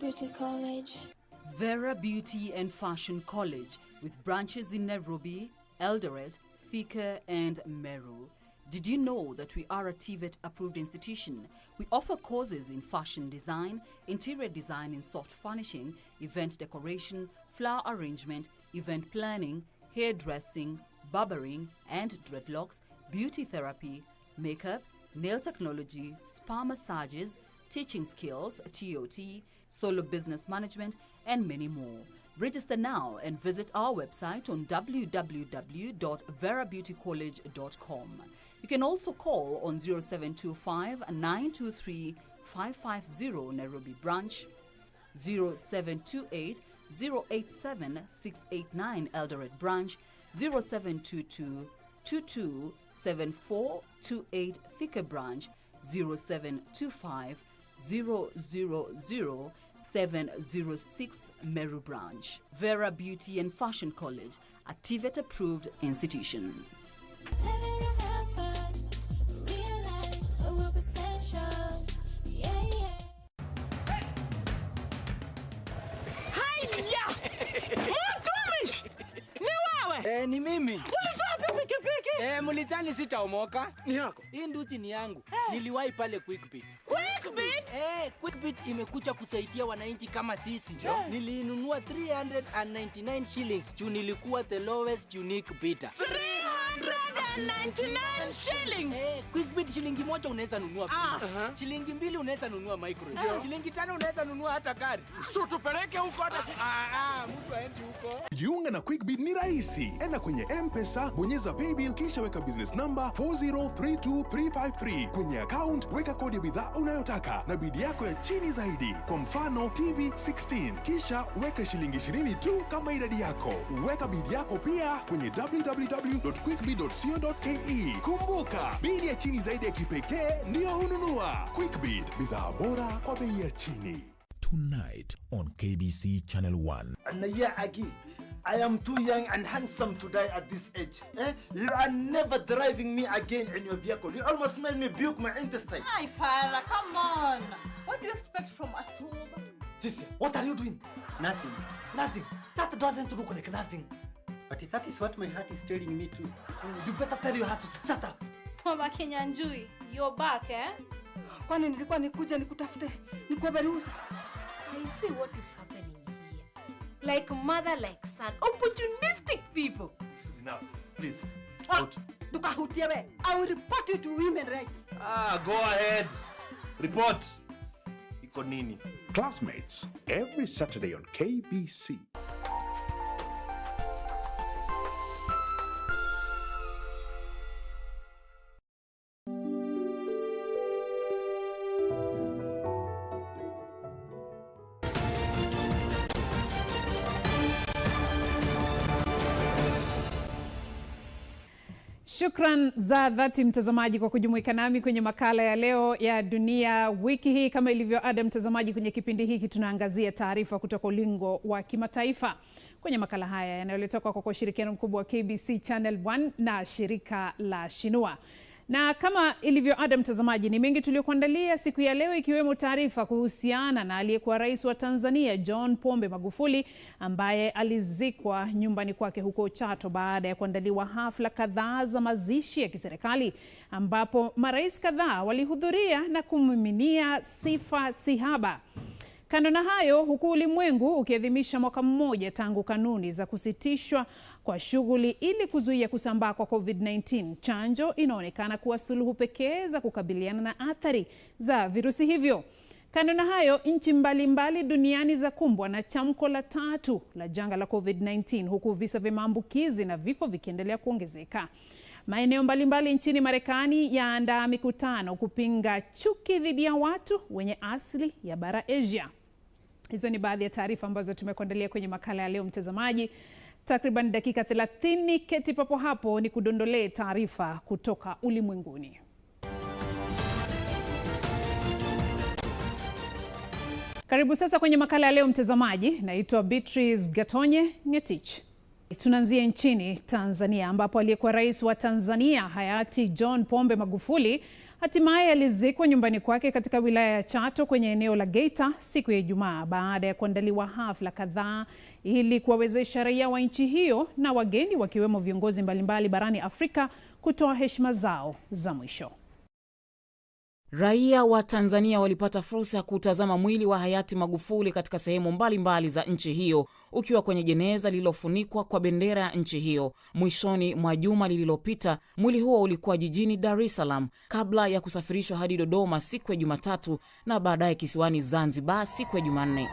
Beauty College. Vera Beauty and Fashion College, with branches in Nairobi, Eldoret, Thika and Meru. Did you know that we are a TVET approved institution? We offer courses in fashion design, interior design in soft furnishing, event decoration, flower arrangement, event planning, hairdressing, barbering and dreadlocks, beauty therapy, makeup, nail technology, spa massages, teaching skills, TOT, solo business management, and many more. Register now and visit our website on www.verabeautycollege.com. You can also call on 0725 923 550 Nairobi branch, 0728 087 689 Eldoret branch, 0722 227428 Thika branch, 0725 000 706 Meru branch. Vera Beauty and Fashion College, a TVET approved institution. Ni mimi. Ulifaa pikipiki? Mulitani sitaomoka. Ni yako. Hii nduti ni yangu. Niliwahi pale Quickbit. Quickbit? Quickbit imekuja kusaidia wananchi kama sisi. Nilinunua 399 shillings. Juu nilikuwa the lowest unique bidder. 399 shillings. Quickbit shilingi moja unaweza nunua pizza. Shilingi mbili unaweza nunua microwave. Shilingi tano unaweza nunua hata gari. So tupeleke huko hata mtu aende huko. Jiunga na Quickbit ni rahisi. Enda kwenye M-Pesa, bonyeza paybill kisha weka business number 4032353. Kwenye account weka kodi ya bidhaa unayotaka na bidi yako ya chini zaidi. Kwa mfano TV 16. Kisha weka shilingi 20 tu kama idadi yako. Weka bidi yako pia kwenye www.quickbit.co.ke. Kumbuka, bidi ya chini zaidi ya kipekee ndio ununua. Quickbit, bidhaa bora kwa bei ya chini. Tonight on KBC Channel 1. Anaya Agi, I am too young and handsome to die at this age. You are never driving me again in your vehicle. You almost made me puke my intestine. Hi, Farah, come on. What do you expect from us? Jesse, what are you doing? Nothing. Nothing. That doesn't look like nothing. But that is what my heart is telling me to. You better tell your heart to shut up. Mama Kinyanjui, you're back, Kwani nilikuwa nikuje nikutafute nikuberusa. I see what is happening here. Like mother, like son, opportunistic people. This is enough. Please, out. Tukahutiewe. I will report you to women rights. Go ahead. Report. Iko nini? Classmates, every Saturday on KBC. Shukran za dhati mtazamaji kwa kujumuika nami kwenye makala ya leo ya Dunia wiki hii. Kama ilivyo ada mtazamaji, kwenye kipindi hiki tunaangazia taarifa kutoka ulingo wa kimataifa. Kwenye makala haya yanayoletwa kwa ushirikiano mkubwa wa KBC Channel 1 na shirika la Shinua. Na kama ilivyo ada mtazamaji, ni mengi tuliokuandalia siku ya leo, ikiwemo taarifa kuhusiana na aliyekuwa rais wa Tanzania John Pombe Magufuli ambaye alizikwa nyumbani kwake huko Chato baada ya kuandaliwa hafla kadhaa za mazishi ya kiserikali ambapo marais kadhaa walihudhuria na kumiminia sifa sihaba. Kando na hayo, huku ulimwengu ukiadhimisha mwaka mmoja tangu kanuni za kusitishwa kwa shughuli ili kuzuia kusambaa kwa COVID-19, chanjo inaonekana kuwa suluhu pekee za kukabiliana na athari za virusi hivyo. Kando na hayo, nchi mbalimbali duniani za kumbwa na chamko la tatu la janga la COVID-19, huku visa vya maambukizi na vifo vikiendelea kuongezeka. Maeneo mbalimbali nchini Marekani yaandaa mikutano kupinga chuki dhidi ya watu wenye asili ya bara Asia. Hizo ni baadhi ya taarifa ambazo tumekuandalia kwenye makala ya leo mtazamaji. Takriban dakika 30 keti papo hapo ni kudondolee taarifa kutoka ulimwenguni. Karibu sasa kwenye makala ya leo mtazamaji. Naitwa Beatrice Gatonye Ngetich. Tunaanzia nchini Tanzania ambapo aliyekuwa rais wa Tanzania hayati John Pombe Magufuli hatimaye alizikwa nyumbani kwake katika wilaya ya Chato kwenye eneo la Geita siku ya Ijumaa baada ya kuandaliwa hafla kadhaa ili kuwawezesha raia wa nchi hiyo na wageni wakiwemo viongozi mbalimbali barani Afrika kutoa heshima zao za mwisho. Raia wa Tanzania walipata fursa ya kutazama mwili wa hayati Magufuli katika sehemu mbalimbali za nchi hiyo, ukiwa kwenye jeneza lililofunikwa kwa bendera ya nchi hiyo. Mwishoni mwa juma lililopita, mwili huo ulikuwa jijini Dar es Salaam kabla ya kusafirishwa hadi Dodoma siku ya Jumatatu na baadaye kisiwani Zanzibar siku ya Jumanne.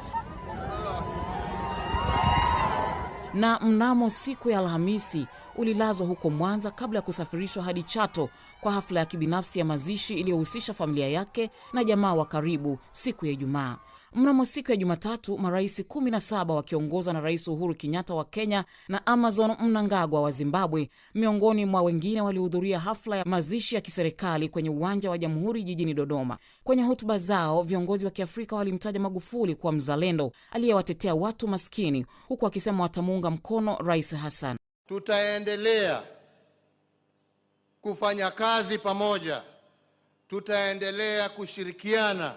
Na mnamo siku ya Alhamisi ulilazwa huko Mwanza kabla ya kusafirishwa hadi Chato kwa hafla ya kibinafsi ya mazishi iliyohusisha familia yake na jamaa wa karibu siku ya Ijumaa. Mnamo siku ya Jumatatu, marais 17 wakiongozwa na Rais Uhuru Kenyatta wa Kenya na Amazon Mnangagwa wa Zimbabwe, miongoni mwa wengine, walihudhuria hafla ya mazishi ya kiserikali kwenye uwanja wa Jamhuri jijini Dodoma. Kwenye hotuba zao, viongozi wa Kiafrika walimtaja Magufuli kuwa mzalendo aliyewatetea watu maskini, huku akisema watamuunga mkono Rais Hassan. Tutaendelea kufanya kazi pamoja, tutaendelea kushirikiana.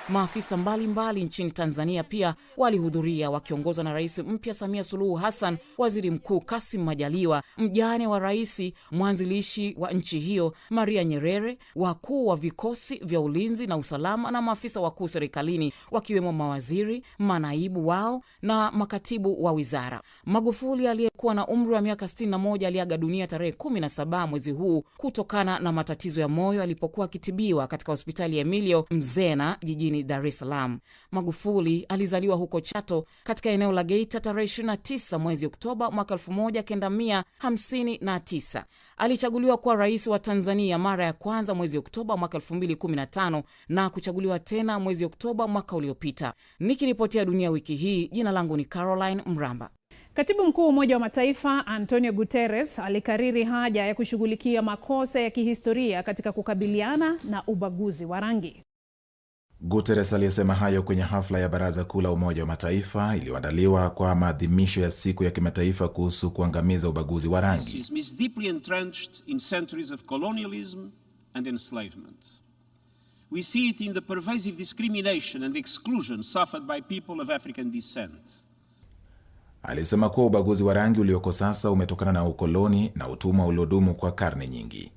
Maafisa mbalimbali nchini Tanzania pia walihudhuria, wakiongozwa na Rais mpya Samia Suluhu Hassan, Waziri Mkuu Kassim Majaliwa, mjane wa rais mwanzilishi wa nchi hiyo Maria Nyerere, wakuu wa vikosi vya ulinzi na usalama na maafisa wakuu serikalini, wakiwemo mawaziri, manaibu wao na makatibu wa wizara. Magufuli aliyekuwa na umri wa miaka 61 aliaga dunia tarehe 17 mwezi huu kutokana na matatizo ya moyo alipokuwa akitibiwa katika hospitali ya Emilio Mzena jijini Dar es Salaam. Magufuli alizaliwa huko Chato katika eneo la Geita tarehe 29 mwezi Oktoba mwaka 1959. Alichaguliwa kuwa rais wa Tanzania mara ya kwanza mwezi Oktoba mwaka 2015 na kuchaguliwa tena mwezi Oktoba mwaka uliopita. Nikiripotia Dunia Wiki Hii, jina langu ni Caroline Mramba. Katibu Mkuu wa Umoja wa Mataifa Antonio Guterres alikariri haja ya kushughulikia makosa ya kihistoria katika kukabiliana na ubaguzi wa rangi. Guterres aliyesema hayo kwenye hafla ya Baraza Kuu la Umoja wa Mataifa iliyoandaliwa kwa maadhimisho ya siku ya kimataifa kuhusu kuangamiza ubaguzi wa rangi. Is deeply entrenched in centuries of colonialism and enslavement. We see it in the pervasive discrimination and exclusion suffered by people of African descent. Alisema kuwa ubaguzi wa rangi ulioko sasa umetokana na ukoloni na utumwa uliodumu kwa karne nyingi.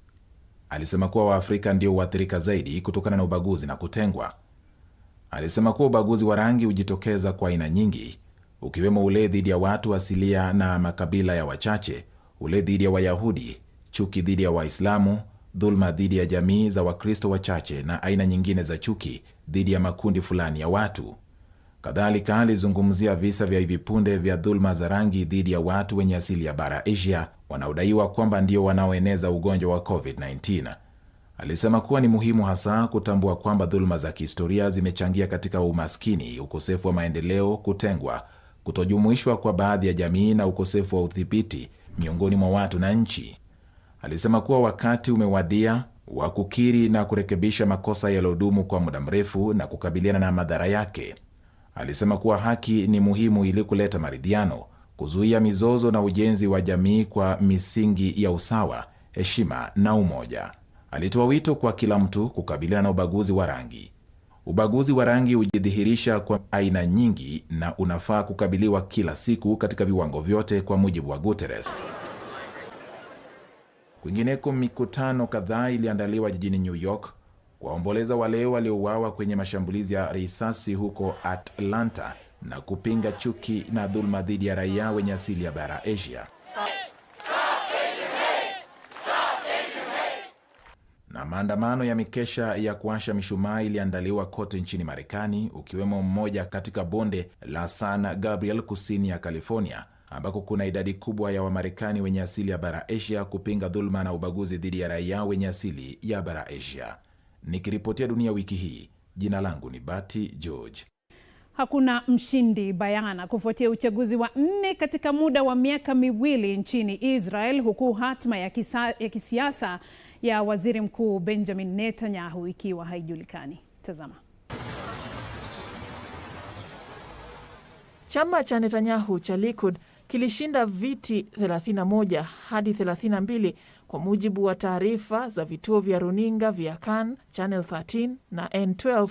Alisema kuwa Waafrika ndio waathirika zaidi kutokana na ubaguzi na kutengwa. Alisema kuwa ubaguzi wa rangi hujitokeza kwa aina nyingi, ukiwemo ule dhidi ya watu asilia na makabila ya wachache, ule dhidi ya Wayahudi, chuki dhidi ya Waislamu, dhulma dhidi ya jamii za Wakristo wachache na aina nyingine za chuki dhidi ya makundi fulani ya watu. Kadhalika alizungumzia visa vya hivi punde vya dhulma za rangi dhidi ya watu wenye asili ya bara Asia wanaodaiwa kwamba ndio wanaoeneza ugonjwa wa COVID-19. Alisema kuwa ni muhimu hasa kutambua kwamba dhulma za kihistoria zimechangia katika umaskini, ukosefu wa maendeleo, kutengwa, kutojumuishwa kwa baadhi ya jamii na ukosefu wa udhibiti miongoni mwa watu na nchi. Alisema kuwa wakati umewadia wa kukiri na kurekebisha makosa yaliyodumu kwa muda mrefu na kukabiliana na madhara yake. Alisema kuwa haki ni muhimu ili kuleta maridhiano, kuzuia mizozo na ujenzi wa jamii kwa misingi ya usawa, heshima na umoja. Alitoa wito kwa kila mtu kukabiliana na ubaguzi wa rangi. Ubaguzi wa rangi hujidhihirisha kwa aina nyingi na unafaa kukabiliwa kila siku katika viwango vyote, kwa mujibu wa Guterres. Kwingineko, mikutano kadhaa iliandaliwa jijini New York kuwaomboleza wale waliouawa kwenye mashambulizi ya risasi huko Atlanta na kupinga chuki na dhulma dhidi ya raia wenye asili ya bara Asia. Na maandamano ya mikesha ya kuasha mishumaa iliandaliwa kote nchini Marekani, ukiwemo mmoja katika bonde la San Gabriel kusini ya California, ambako kuna idadi kubwa ya Wamarekani wenye asili ya bara Asia kupinga dhulma na ubaguzi dhidi ya raia wenye asili ya bara Asia. Nikiripotia Dunia Wiki Hii, jina langu ni Bati George. Hakuna mshindi bayana kufuatia uchaguzi wa 4 katika muda wa miaka miwili nchini Israel, huku hatma ya kisiasa ya Waziri Mkuu Benjamin Netanyahu ikiwa haijulikani. Tazama. Chama cha Netanyahu cha Likud kilishinda viti 31 hadi 32 kwa mujibu wa taarifa za vituo vya runinga vya Kan, Channel 13 na N12,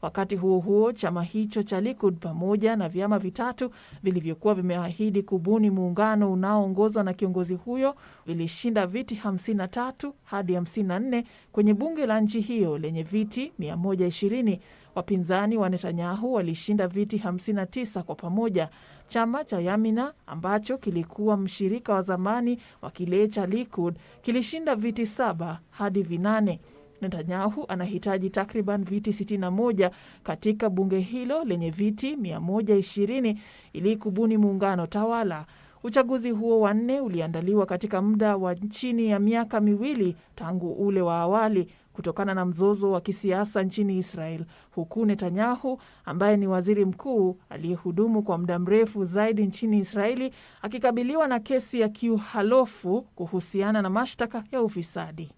Wakati huo huo, chama hicho cha Likud pamoja na vyama vitatu vilivyokuwa vimeahidi kubuni muungano unaoongozwa na kiongozi huyo vilishinda viti 53 hadi 54 kwenye bunge la nchi hiyo lenye viti 120. Wapinzani wa Netanyahu walishinda viti 59 kwa pamoja. Chama cha Yamina ambacho kilikuwa mshirika wa zamani wa kile cha Likud kilishinda viti 7 hadi 8. Netanyahu anahitaji takriban viti 61 katika bunge hilo lenye viti 120 ili kubuni muungano tawala. Uchaguzi huo wa 4 uliandaliwa katika muda wa chini ya miaka miwili tangu ule wa awali kutokana na mzozo wa kisiasa nchini Israel, huku Netanyahu ambaye ni waziri mkuu aliyehudumu kwa muda mrefu zaidi nchini Israeli akikabiliwa na kesi ya kiuhalifu kuhusiana na mashtaka ya ufisadi.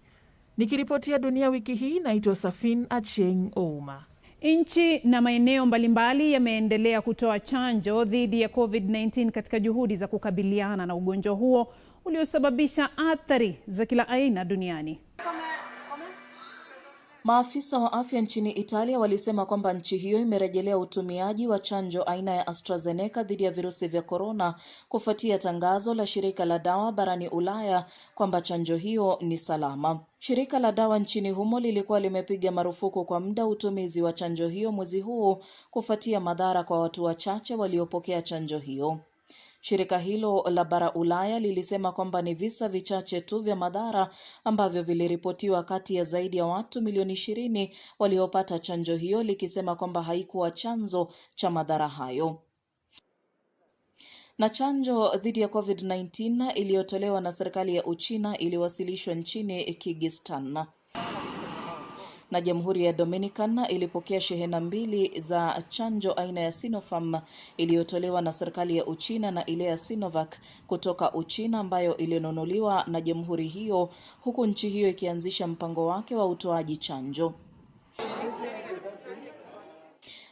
Nikiripotia Dunia wiki hii, naitwa Serfine Achieng Dunia. Nchi na maeneo mbalimbali yameendelea kutoa chanjo dhidi ya COVID-19 katika juhudi za kukabiliana na ugonjwa huo uliosababisha athari za kila aina duniani. Maafisa wa afya nchini Italia walisema kwamba nchi hiyo imerejelea utumiaji wa chanjo aina ya AstraZeneca dhidi ya virusi vya korona kufuatia tangazo la shirika la dawa barani Ulaya kwamba chanjo hiyo ni salama. Shirika la dawa nchini humo lilikuwa limepiga marufuku kwa muda utumizi wa chanjo hiyo mwezi huu kufuatia madhara kwa watu wachache waliopokea chanjo hiyo. Shirika hilo la bara Ulaya lilisema kwamba ni visa vichache tu vya madhara ambavyo viliripotiwa kati ya zaidi ya watu milioni 20 waliopata chanjo hiyo, likisema kwamba haikuwa chanzo cha madhara hayo. Na chanjo dhidi ya COVID-19 iliyotolewa na serikali ya Uchina iliwasilishwa nchini Kyrgyzstan. Na Jamhuri ya Dominican ilipokea shehena 2 za chanjo aina ya Sinopharm iliyotolewa na serikali ya Uchina na ile ya Sinovac kutoka Uchina ambayo ilinunuliwa na jamhuri hiyo, huku nchi hiyo ikianzisha mpango wake wa utoaji chanjo.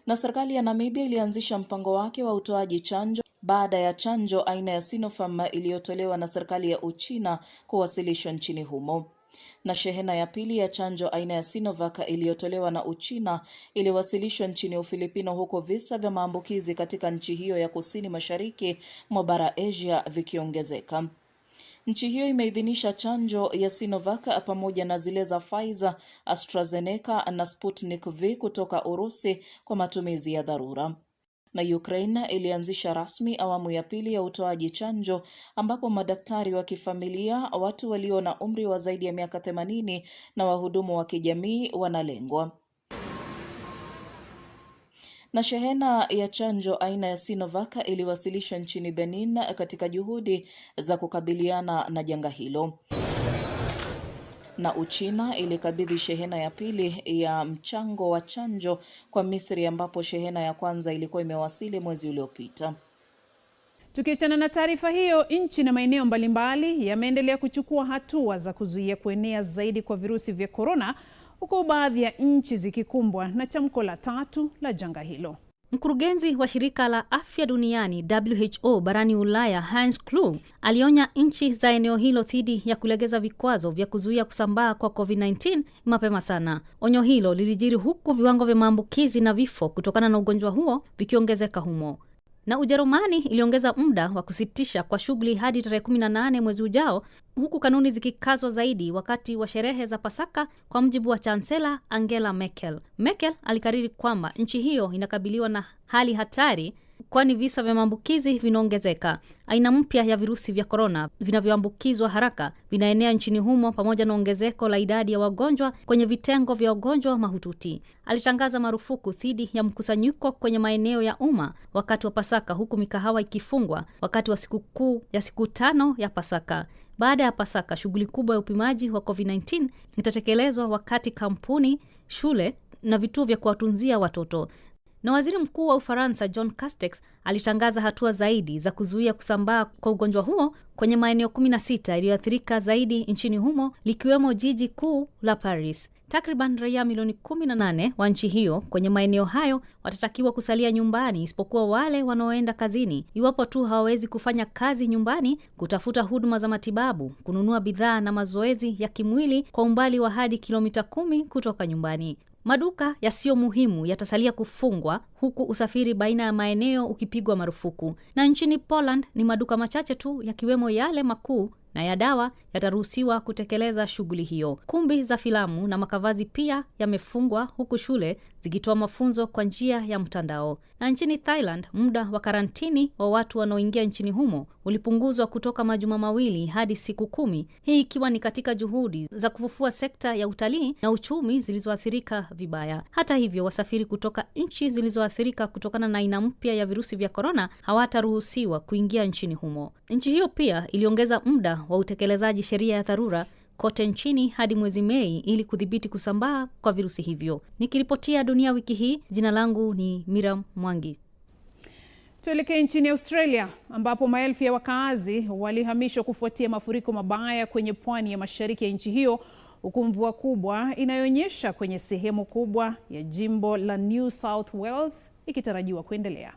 Na serikali ya Namibia ilianzisha mpango wake wa utoaji chanjo baada ya chanjo aina ya Sinopharm iliyotolewa na serikali ya Uchina kuwasilishwa nchini humo. Na shehena ya pili ya chanjo aina ya Sinovac iliyotolewa na Uchina iliwasilishwa nchini Ufilipino, huko visa vya maambukizi katika nchi hiyo ya kusini mashariki mwa bara Asia vikiongezeka. Nchi hiyo imeidhinisha chanjo ya Sinovac pamoja na zile za Pfizer, AstraZeneca na Sputnik V kutoka Urusi kwa matumizi ya dharura. Na Ukraine ilianzisha rasmi awamu ya pili ya utoaji chanjo ambapo madaktari wa kifamilia, watu walio na umri wa zaidi ya miaka 80 na wahudumu wa kijamii wanalengwa. Na shehena ya chanjo aina ya Sinovac iliwasilishwa nchini Benin katika juhudi za kukabiliana na janga hilo. Na Uchina ilikabidhi shehena ya pili ya mchango wa chanjo kwa Misri ambapo shehena ya kwanza ilikuwa imewasili mwezi uliopita. Tukiachana na taarifa hiyo, nchi na maeneo mbalimbali yameendelea kuchukua hatua za kuzuia kuenea zaidi kwa virusi vya korona, huku baadhi ya nchi zikikumbwa na chamko la 3 la janga hilo. Mkurugenzi wa shirika la afya duniani WHO barani Ulaya, Hans Kluge, alionya nchi za eneo hilo dhidi ya kulegeza vikwazo vya kuzuia kusambaa kwa COVID-19 mapema sana. Onyo hilo lilijiri huku viwango vya maambukizi na vifo kutokana na ugonjwa huo vikiongezeka humo. Na Ujerumani iliongeza muda wa kusitisha kwa shughuli hadi tarehe 18 mwezi ujao, huku kanuni zikikazwa zaidi wakati wa sherehe za Pasaka, kwa mjibu wa Chancellor Angela Merkel. Merkel alikariri kwamba nchi hiyo inakabiliwa na hali hatari kwani visa vya maambukizi vinaongezeka. Aina mpya ya virusi vya korona vinavyoambukizwa haraka vinaenea nchini humo pamoja na ongezeko la idadi ya wagonjwa kwenye vitengo vya wagonjwa mahututi. Alitangaza marufuku dhidi ya mkusanyiko kwenye maeneo ya umma wakati wa Pasaka, huku mikahawa ikifungwa wakati wa sikukuu ya siku 5 ya Pasaka. Baada ya Pasaka, shughuli kubwa ya upimaji wa COVID-19 itatekelezwa wakati kampuni, shule na vituo vya kuwatunzia watoto. Na waziri mkuu wa Ufaransa John Castex alitangaza hatua zaidi za kuzuia kusambaa kwa ugonjwa huo kwenye maeneo 16 yaliyoathirika zaidi nchini humo, likiwemo jiji kuu la Paris. Takriban raia milioni 18 wa nchi hiyo kwenye maeneo hayo watatakiwa kusalia nyumbani, isipokuwa wale wanaoenda kazini, iwapo tu hawawezi kufanya kazi nyumbani, kutafuta huduma za matibabu, kununua bidhaa na mazoezi ya kimwili kwa umbali wa hadi kilomita 10 kutoka nyumbani. Maduka yasiyo muhimu yatasalia kufungwa huku usafiri baina ya maeneo ukipigwa marufuku. Na nchini Poland ni maduka machache tu yakiwemo yale makuu na ya dawa yataruhusiwa kutekeleza shughuli hiyo. Kumbi za filamu na makavazi pia yamefungwa huku shule zikitoa mafunzo kwa njia ya mtandao. Na nchini Thailand, muda wa karantini wa watu wanaoingia nchini humo ulipunguzwa kutoka majuma 2 hadi siku 10. Hii ikiwa ni katika juhudi za kufufua sekta ya utalii na uchumi zilizoathirika vibaya. Hata hivyo, wasafiri kutoka nchi zilizoathirika kutokana na aina mpya ya virusi vya korona hawataruhusiwa kuingia nchini humo. Nchi hiyo pia iliongeza muda wa utekelezaji sheria ya dharura kote nchini hadi mwezi Mei ili kudhibiti kusambaa kwa virusi hivyo. Nikiripotia Dunia Wiki Hii, jina langu ni Miriam Mwangi. Tuelekee nchini Australia ambapo maelfu ya wakaazi walihamishwa kufuatia mafuriko mabaya kwenye pwani ya mashariki ya nchi hiyo, huku mvua kubwa inayonyesha kwenye sehemu kubwa ya jimbo la New South Wales ikitarajiwa kuendelea.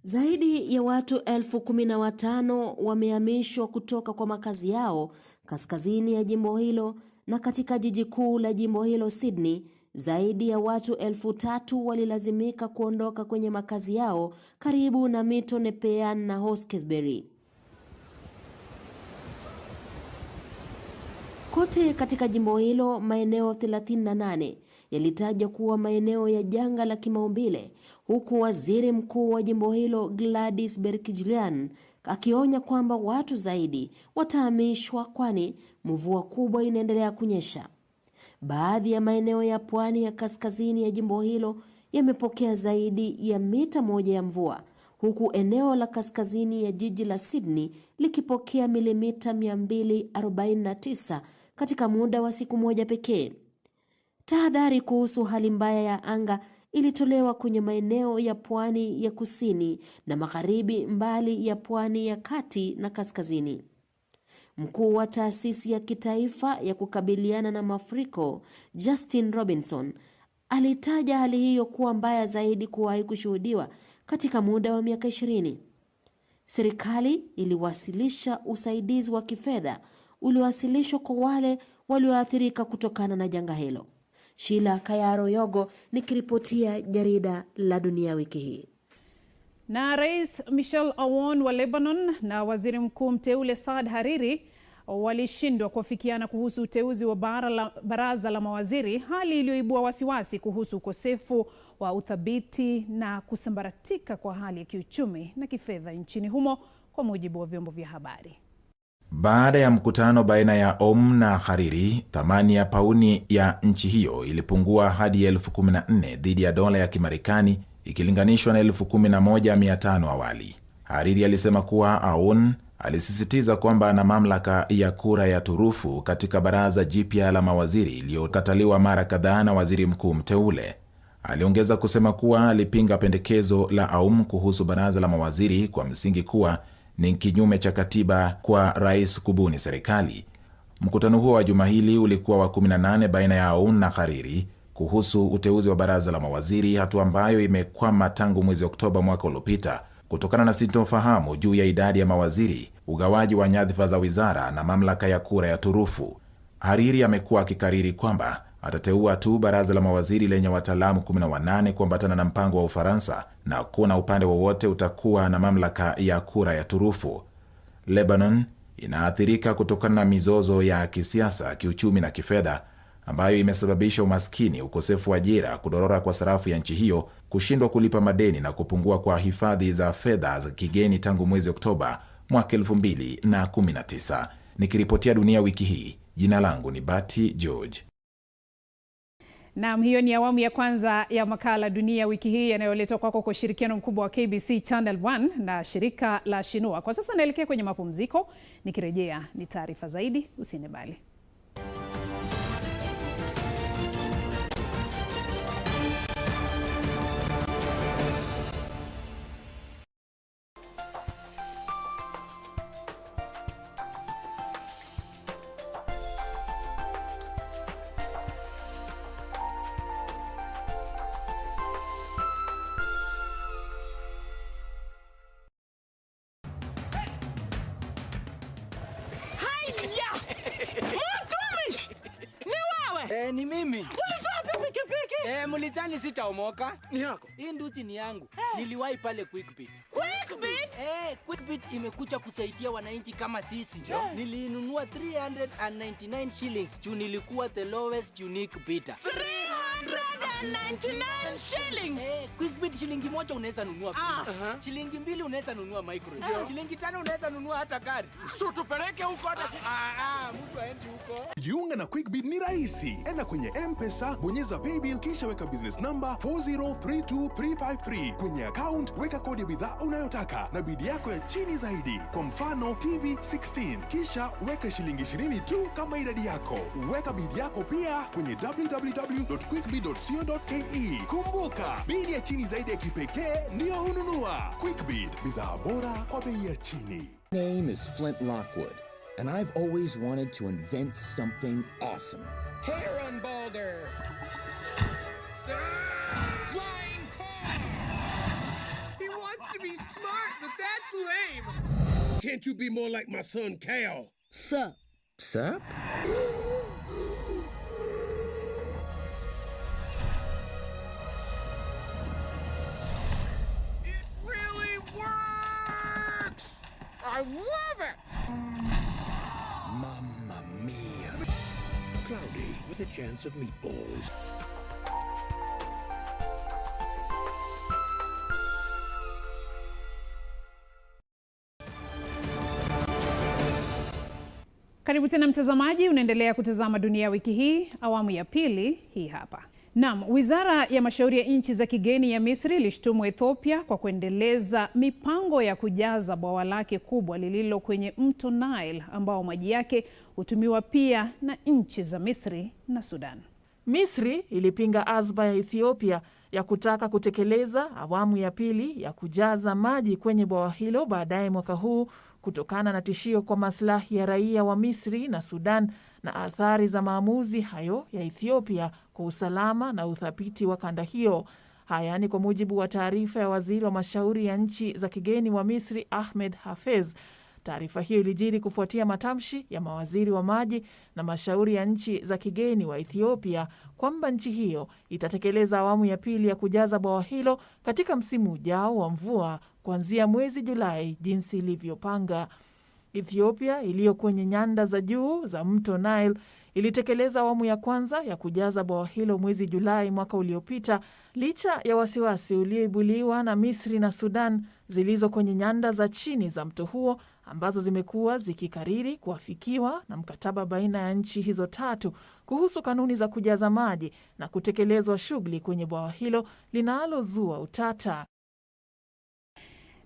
Zaidi ya watu 15,000 wamehamishwa kutoka kwa makazi yao kaskazini ya jimbo hilo, na katika jiji kuu la jimbo hilo Sydney, zaidi ya watu 3,000 walilazimika kuondoka kwenye makazi yao karibu na mito Nepean na Hawkesbury. Kote katika jimbo hilo, maeneo 38 yalitajwa kuwa maeneo ya janga la kimaumbile, huku waziri mkuu wa jimbo hilo Gladys Berejiklian akionya kwamba watu zaidi watahamishwa kwani mvua kubwa inaendelea kunyesha. Baadhi ya maeneo ya pwani ya kaskazini ya jimbo hilo yamepokea zaidi ya mita 1 ya mvua, huku eneo la kaskazini ya jiji la Sydney likipokea milimita 249 katika muda wa siku moja pekee. Tahadhari kuhusu hali mbaya ya anga ilitolewa kwenye maeneo ya pwani ya kusini na magharibi, mbali ya pwani ya kati na kaskazini. Mkuu wa taasisi ya kitaifa ya kukabiliana na mafuriko, Justin Robinson, alitaja hali hiyo kuwa mbaya zaidi kuwahi kushuhudiwa katika muda wa miaka 20. Serikali iliwasilisha usaidizi wa kifedha uliowasilishwa kwa wale walioathirika kutokana na janga hilo. Sheila Kayaro-Yogo nikiripotia jarida la Dunia Wiki Hii. Na Rais Michel Aoun wa Lebanon na Waziri Mkuu mteule Saad Hariri walishindwa kuafikiana kuhusu uteuzi wa baraza la mawaziri, hali iliyoibua wasiwasi kuhusu ukosefu wa uthabiti na kusambaratika kwa hali ya kiuchumi na kifedha nchini humo, kwa mujibu wa vyombo vya habari. Baada ya mkutano baina ya Aoun na Hariri, thamani ya pauni ya nchi hiyo ilipungua hadi 14,000 dhidi ya dola ya Kimarekani ikilinganishwa na 11,500 awali. Hariri alisema kuwa Aoun alisisitiza kwamba ana mamlaka ya kura ya turufu katika baraza jipya la mawaziri iliyokataliwa mara kadhaa na waziri mkuu mteule. Aliongeza kusema kuwa alipinga pendekezo la Aoun kuhusu baraza la mawaziri kwa msingi kuwa ni kinyume cha katiba kwa rais kubuni serikali. Mkutano huo wa juma hili ulikuwa wa 18 baina ya Aoun na Hariri kuhusu uteuzi wa baraza la mawaziri, hatua ambayo imekwama tangu mwezi Oktoba mwaka uliopita kutokana na sintofahamu juu ya idadi ya mawaziri, ugawaji wa nyadhifa za wizara na mamlaka ya kura ya turufu. Hariri amekuwa akikariri kwamba atateua tu baraza la mawaziri lenye wataalamu 18 kuambatana na mpango wa Ufaransa, na kuna upande wowote utakuwa na mamlaka ya kura ya turufu. Lebanon inaathirika kutokana na mizozo ya kisiasa, kiuchumi na kifedha ambayo imesababisha umaskini, ukosefu wa ajira, kudorora kwa sarafu ya nchi hiyo, kushindwa kulipa madeni na kupungua kwa hifadhi za fedha za kigeni tangu mwezi Oktoba mwaka 2019. Nikiripotia Dunia Wiki Hii, jina langu ni Bati George. Naam, hiyo ni awamu ya kwanza ya makala Dunia Wiki Hii yanayoletwa kwako kwa ushirikiano mkubwa wa KBC Channel 1 na shirika la Shinua. Kwa sasa naelekea kwenye mapumziko, nikirejea ni taarifa zaidi, usine mbali. Demolitioni sitaomoka. Ni yako. Hii nduchi ni yangu. Niliwahi pale Quickbit. Quickbit? Quickbit imekuja kusaidia wananchi kama sisi. Nilinunua 399 shillings juu nilikuwa the lowest unique bidder. 399 shillings? Quickbit shilingi moja unaweza nunua free. Shilingi mbili unaweza nunua micro. Shilingi 5 unaweza nunua hata gari. So tupeleke huko hata mtu aendi huko. Jiunga na Quickbit ni rahisi. Enda kwenye M-Pesa, bonyeza paybill kisha weka business number 4032353. Kwenye account weka kodi ya bidhaa unayotaka na bidi yako ya chini zaidi. Kwa mfano TV 16. Kisha weka shilingi 20 tu kama idadi yako. Weka bidi yako pia kwenye www.quickbit.co.ke. Kumbuka, bidi ya chini zaidi ya kipekee ndio hununua. Quickbit, bidhaa bora kwa bei ya chini. My name is Flint Lockwood, and I've always wanted to invent something awesome. Heron boulder! Flying car! He wants to be smart, but that's lame! Can't you be more like my son, Cal? Sup? Sup? I love it! Mamma mia. Cloudy with a chance of meatballs. Karibu tena mtazamaji, unaendelea kutazama Dunia Wiki Hii, awamu ya pili hii hapa. Naam, Wizara ya Mashauri ya Nchi za Kigeni ya Misri ilishtumu Ethiopia kwa kuendeleza mipango ya kujaza bwawa lake kubwa lililo kwenye mto Nile ambao maji yake hutumiwa pia na nchi za Misri na Sudan. Misri ilipinga azma ya Ethiopia ya kutaka kutekeleza awamu ya pili ya kujaza maji kwenye bwawa hilo baadaye mwaka huu kutokana na tishio kwa maslahi ya raia wa Misri na Sudan na athari za maamuzi hayo ya Ethiopia kwa usalama na uthabiti wa kanda hiyo. Haya ni kwa mujibu wa taarifa ya waziri wa mashauri ya nchi za kigeni wa Misri Ahmed Hafez. Taarifa hiyo ilijiri kufuatia matamshi ya mawaziri wa maji na mashauri ya nchi za kigeni wa Ethiopia kwamba nchi hiyo itatekeleza awamu ya pili ya kujaza bwawa hilo katika msimu ujao wa mvua kuanzia mwezi Julai jinsi ilivyopanga. Ethiopia iliyo kwenye nyanda za juu za mto Nile ilitekeleza awamu ya kwanza ya kujaza bwawa hilo mwezi Julai mwaka uliopita licha ya wasiwasi ulioibuliwa na Misri na Sudan zilizo kwenye nyanda za chini za mto huo ambazo zimekuwa zikikariri kuafikiwa na mkataba baina ya nchi hizo tatu kuhusu kanuni za kujaza maji na kutekelezwa shughuli kwenye bwawa hilo linalozua utata.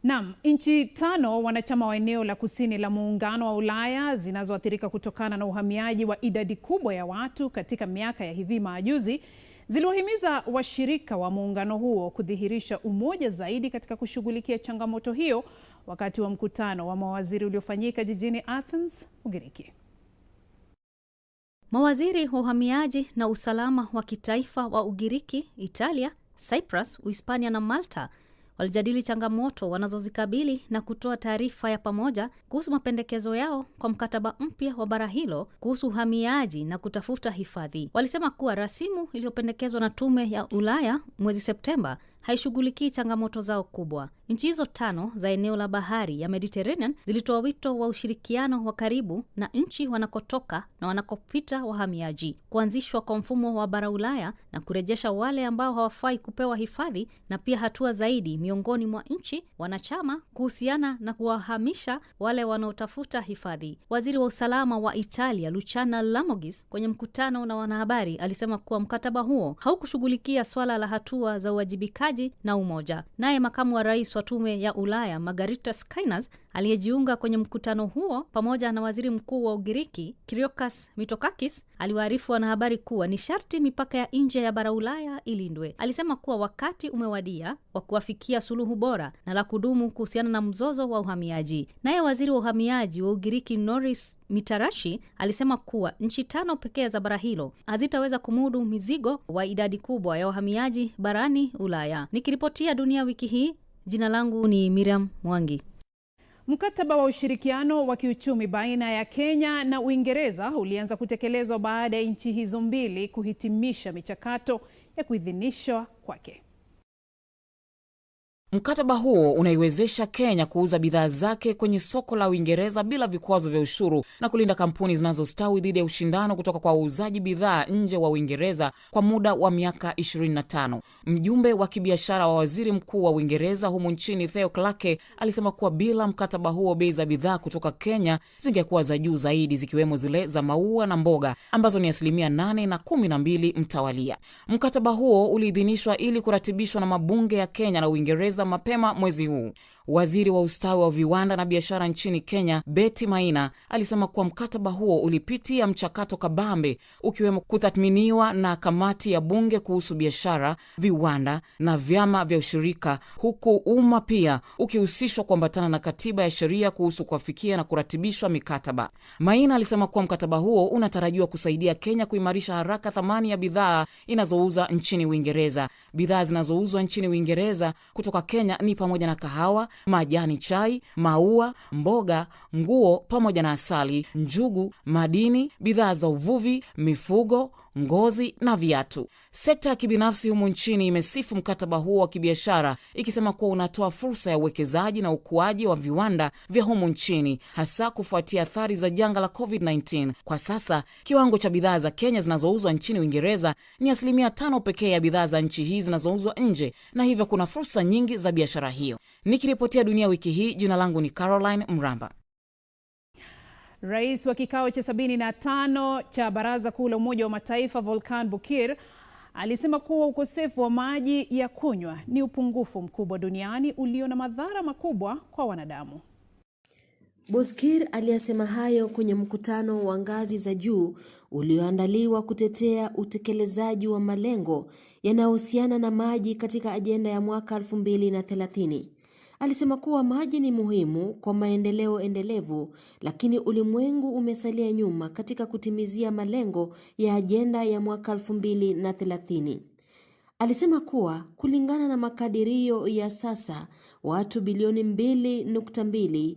Naam, nchi 5 wanachama wa eneo la kusini la Muungano wa Ulaya zinazoathirika kutokana na uhamiaji wa idadi kubwa ya watu katika miaka ya hivi majuzi ziliwahimiza washirika wa muungano huo kudhihirisha umoja zaidi katika kushughulikia changamoto hiyo wakati wa mkutano wa mawaziri uliofanyika jijini Athens, Ugiriki. Mawaziri wa uhamiaji na usalama wa kitaifa wa Ugiriki, Italia, Cyprus, Uhispania na Malta walijadili changamoto wanazozikabili na kutoa taarifa ya pamoja kuhusu mapendekezo yao kwa mkataba mpya wa bara hilo kuhusu uhamiaji na kutafuta hifadhi. Walisema kuwa rasimu iliyopendekezwa na Tume ya Ulaya mwezi Septemba haishughulikii changamoto zao kubwa. Nchi hizo 5 za eneo la bahari ya Mediterranean zilitoa wito wa ushirikiano wa karibu na nchi wanakotoka na wanakopita wahamiaji, kuanzishwa kwa mfumo wa bara Ulaya na kurejesha wale ambao hawafai kupewa hifadhi, na pia hatua zaidi miongoni mwa nchi wanachama kuhusiana na kuwahamisha wale wanaotafuta hifadhi. Waziri wa usalama wa Italia Luciana Lamorgese kwenye mkutano na wanahabari alisema kuwa mkataba huo haukushughulikia swala la hatua za uwajibikaji na umoja. Naye makamu wa rais wa Tume ya Ulaya Margarita Skinas aliyejiunga kwenye mkutano huo pamoja na waziri mkuu wa Ugiriki Kyriakos Mitsotakis aliwaarifu wanahabari kuwa ni sharti mipaka ya nje ya bara Ulaya ilindwe. Alisema kuwa wakati umewadia wa kuafikia suluhu bora na la kudumu kuhusiana na mzozo wa uhamiaji. Naye waziri wa uhamiaji wa Ugiriki Noris Mitarashi alisema kuwa nchi 5 pekee za bara hilo hazitaweza kumudu mizigo wa idadi kubwa ya wahamiaji barani Ulaya. Nikiripotia Dunia Wiki Hii, jina langu ni Miriam Mwangi. Mkataba wa ushirikiano wa kiuchumi baina ya Kenya na Uingereza ulianza kutekelezwa baada ya nchi hizo mbili kuhitimisha michakato ya kuidhinishwa kwake. Mkataba huo unaiwezesha Kenya kuuza bidhaa zake kwenye soko la Uingereza bila vikwazo vya ushuru na kulinda kampuni zinazostawi dhidi ya ushindano kutoka kwa wauzaji bidhaa nje wa Uingereza kwa muda wa miaka 25. Mjumbe wa kibiashara wa waziri mkuu wa Uingereza humu nchini Theo Clarke alisema kuwa bila mkataba huo bei za bidhaa kutoka Kenya zingekuwa za juu zaidi, zikiwemo zile za maua na mboga ambazo ni 8% na 12% mtawalia. Mkataba huo uliidhinishwa ili kuratibishwa na mabunge ya Kenya na Uingereza mapema mwezi huu. Waziri wa ustawi wa viwanda na biashara nchini Kenya, Betty Maina, alisema kuwa mkataba huo ulipitia mchakato kabambe, ukiwemo kutathminiwa na kamati ya bunge kuhusu biashara, viwanda na vyama vya ushirika, huku umma pia ukihusishwa kuambatana na katiba ya sheria kuhusu kuafikia na kuratibishwa mikataba. Maina alisema kuwa mkataba huo unatarajiwa kusaidia Kenya kuimarisha haraka thamani ya bidhaa inazouza nchini Uingereza. Bidhaa zinazouzwa nchini Uingereza kutoka Kenya ni pamoja na kahawa, majani chai, maua, mboga, nguo pamoja na asali, njugu, madini, bidhaa za uvuvi, mifugo, ngozi na viatu. Sekta ya kibinafsi humu nchini imesifu mkataba huo wa kibiashara, ikisema kuwa unatoa fursa ya uwekezaji na ukuaji wa viwanda vya humu nchini, hasa kufuatia athari za janga la COVID-19. Kwa sasa, kiwango cha bidhaa za Kenya zinazouzwa nchini Uingereza ni 5% pekee ya bidhaa za nchi hii zinazouzwa nje, na hivyo kuna fursa nyingi za biashara hiyo. Nikiripotia Dunia Wiki Hii, jina langu ni Caroline Mramba. Rais wa kikao cha 75 cha Baraza Kuu la Umoja wa Mataifa Volkan Bokir alisema kuwa ukosefu wa maji ya kunywa ni upungufu mkubwa duniani ulio na madhara makubwa kwa wanadamu. Bokir aliyasema hayo kwenye mkutano wa ngazi za juu ulioandaliwa kutetea utekelezaji wa malengo yanayohusiana na maji katika ajenda ya mwaka 2030. Alisema kuwa maji ni muhimu kwa maendeleo endelevu, lakini ulimwengu umesalia nyuma katika kutimizia malengo ya ajenda ya mwaka 2030. Alisema kuwa kulingana na makadirio ya sasa, watu bilioni 2.2,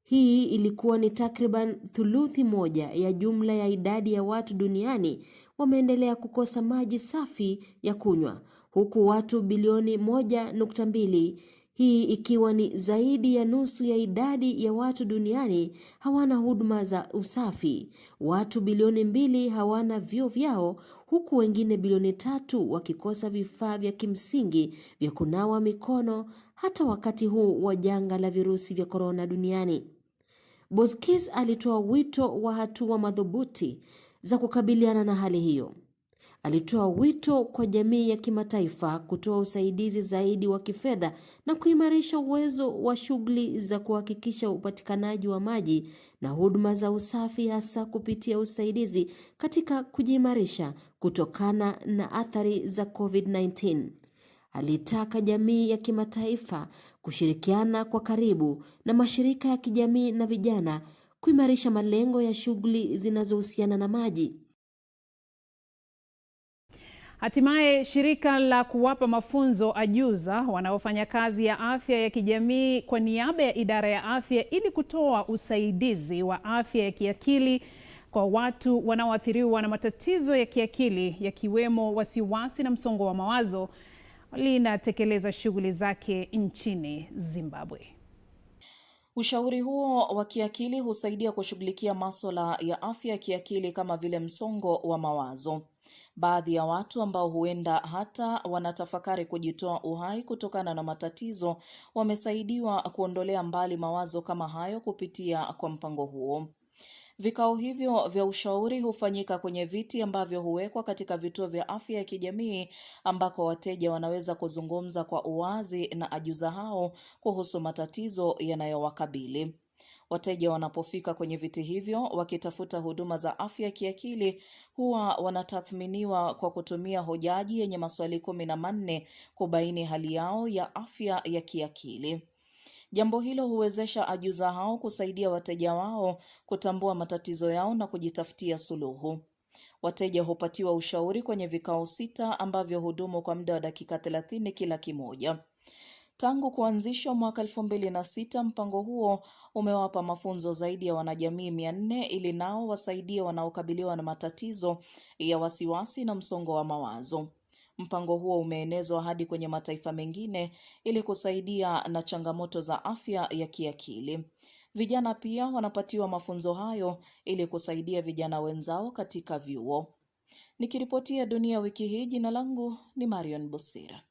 hii ilikuwa ni takriban thuluthi moja ya jumla ya idadi ya watu duniani, wameendelea kukosa maji safi ya kunywa, huku watu bilioni 1.2, hii ikiwa ni zaidi ya nusu ya idadi ya watu duniani, hawana huduma za usafi. Watu bilioni 2 hawana vyoo vyao, huku wengine bilioni 3 wakikosa vifaa vya kimsingi vya kunawa mikono, hata wakati huu wa janga la virusi vya korona duniani. Bokir alitoa wito wa hatua madhubuti za kukabiliana na hali hiyo. Alitoa wito kwa jamii ya kimataifa kutoa usaidizi zaidi wa kifedha na kuimarisha uwezo wa shughuli za kuhakikisha upatikanaji wa maji na huduma za usafi, hasa kupitia usaidizi katika kujiimarisha kutokana na athari za COVID-19. Alitaka jamii ya kimataifa kushirikiana kwa karibu na mashirika ya kijamii na vijana kuimarisha malengo ya shughuli zinazohusiana na maji. Hatimaye shirika la kuwapa mafunzo ajuza wanaofanya kazi ya afya ya kijamii kwa niaba ya idara ya afya ili kutoa usaidizi wa afya ya kiakili kwa watu wanaoathiriwa na matatizo ya kiakili yakiwemo wasiwasi na msongo wa mawazo linatekeleza shughuli zake nchini Zimbabwe. Ushauri huo wa kiakili husaidia kushughulikia masuala ya afya ya kiakili kama vile msongo wa mawazo. Baadhi ya watu ambao huenda hata wanatafakari kujitoa uhai kutokana na matatizo wamesaidiwa kuondolea mbali mawazo kama hayo kupitia kwa mpango huo. Vikao hivyo vya ushauri hufanyika kwenye viti ambavyo huwekwa katika vituo vya afya ya kijamii, ambako wateja wanaweza kuzungumza kwa uwazi na ajuza hao kuhusu matatizo yanayowakabili. Wateja wanapofika kwenye viti hivyo wakitafuta huduma za afya ya kiakili, huwa wanatathminiwa kwa kutumia hojaji yenye maswali 14 kubaini hali yao ya afya ya kiakili. Jambo hilo huwezesha ajuza hao kusaidia wateja wao kutambua matatizo yao na kujitafutia suluhu. Wateja hupatiwa ushauri kwenye vikao 6 ambavyo hudumu kwa muda wa dakika 30 kila kimoja. Tangu kuanzishwa mwaka 2006, mpango huo umewapa mafunzo zaidi ya wanajamii 400 ili nao wasaidie wanaokabiliwa na matatizo ya wasiwasi na msongo wa mawazo. Mpango huo umeenezwa hadi kwenye mataifa mengine ili kusaidia na changamoto za afya ya kiakili. Vijana pia wanapatiwa mafunzo hayo ili kusaidia vijana wenzao katika vyuo. Nikiripotia Dunia Wiki Hii, jina langu ni Marion Busira.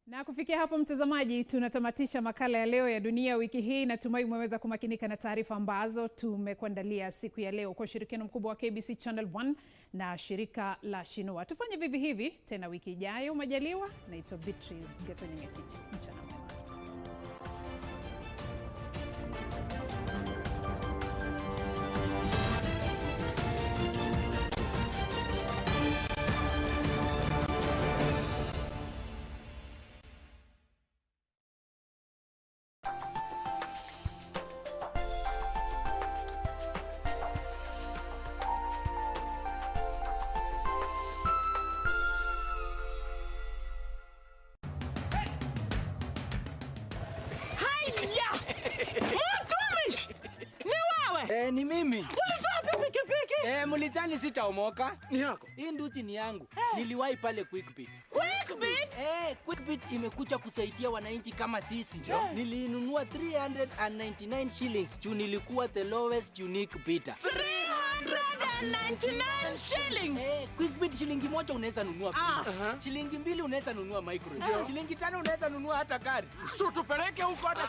Na kufikia hapo mtazamaji, tunatamatisha makala ya leo ya Dunia Wiki Hii. Natumai umeweza kumakinika na taarifa ambazo tumekuandalia siku ya leo kwa ushirikiano mkubwa wa KBC Channel 1 na shirika la Shinua. Tufanye vivi hivi tena wiki ijayo majaliwa. Naitwa Beatrice Getonyengetichi. Mchana mwema. Ni mimi. Ulitoa pikipiki? Mulitani sitaomoka. Ni yako. Hii nduchi ni yangu. Niliwahi pale Quickbit. Quickbit? Quickbit imekuja kusaidia wananchi kama sisi. Nilinunua 399 shillings. Juu nilikuwa the lowest unique bidder. 399 shillings? Quickbit shilingi moja unaweza nunua pizza. Shilingi mbili unaweza nunua microwave. Shilingi tano unaweza nunua hata gari. So tupeleke huko hata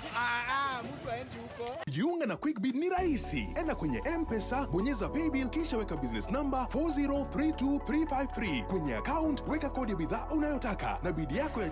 mtu aende huko. Jiunga na Quickbit ni rahisi. Enda kwenye M-Pesa, bonyeza paybill kisha weka business number 4032353. Kwenye account weka kodi ya bidhaa unayotaka na bidi yako ya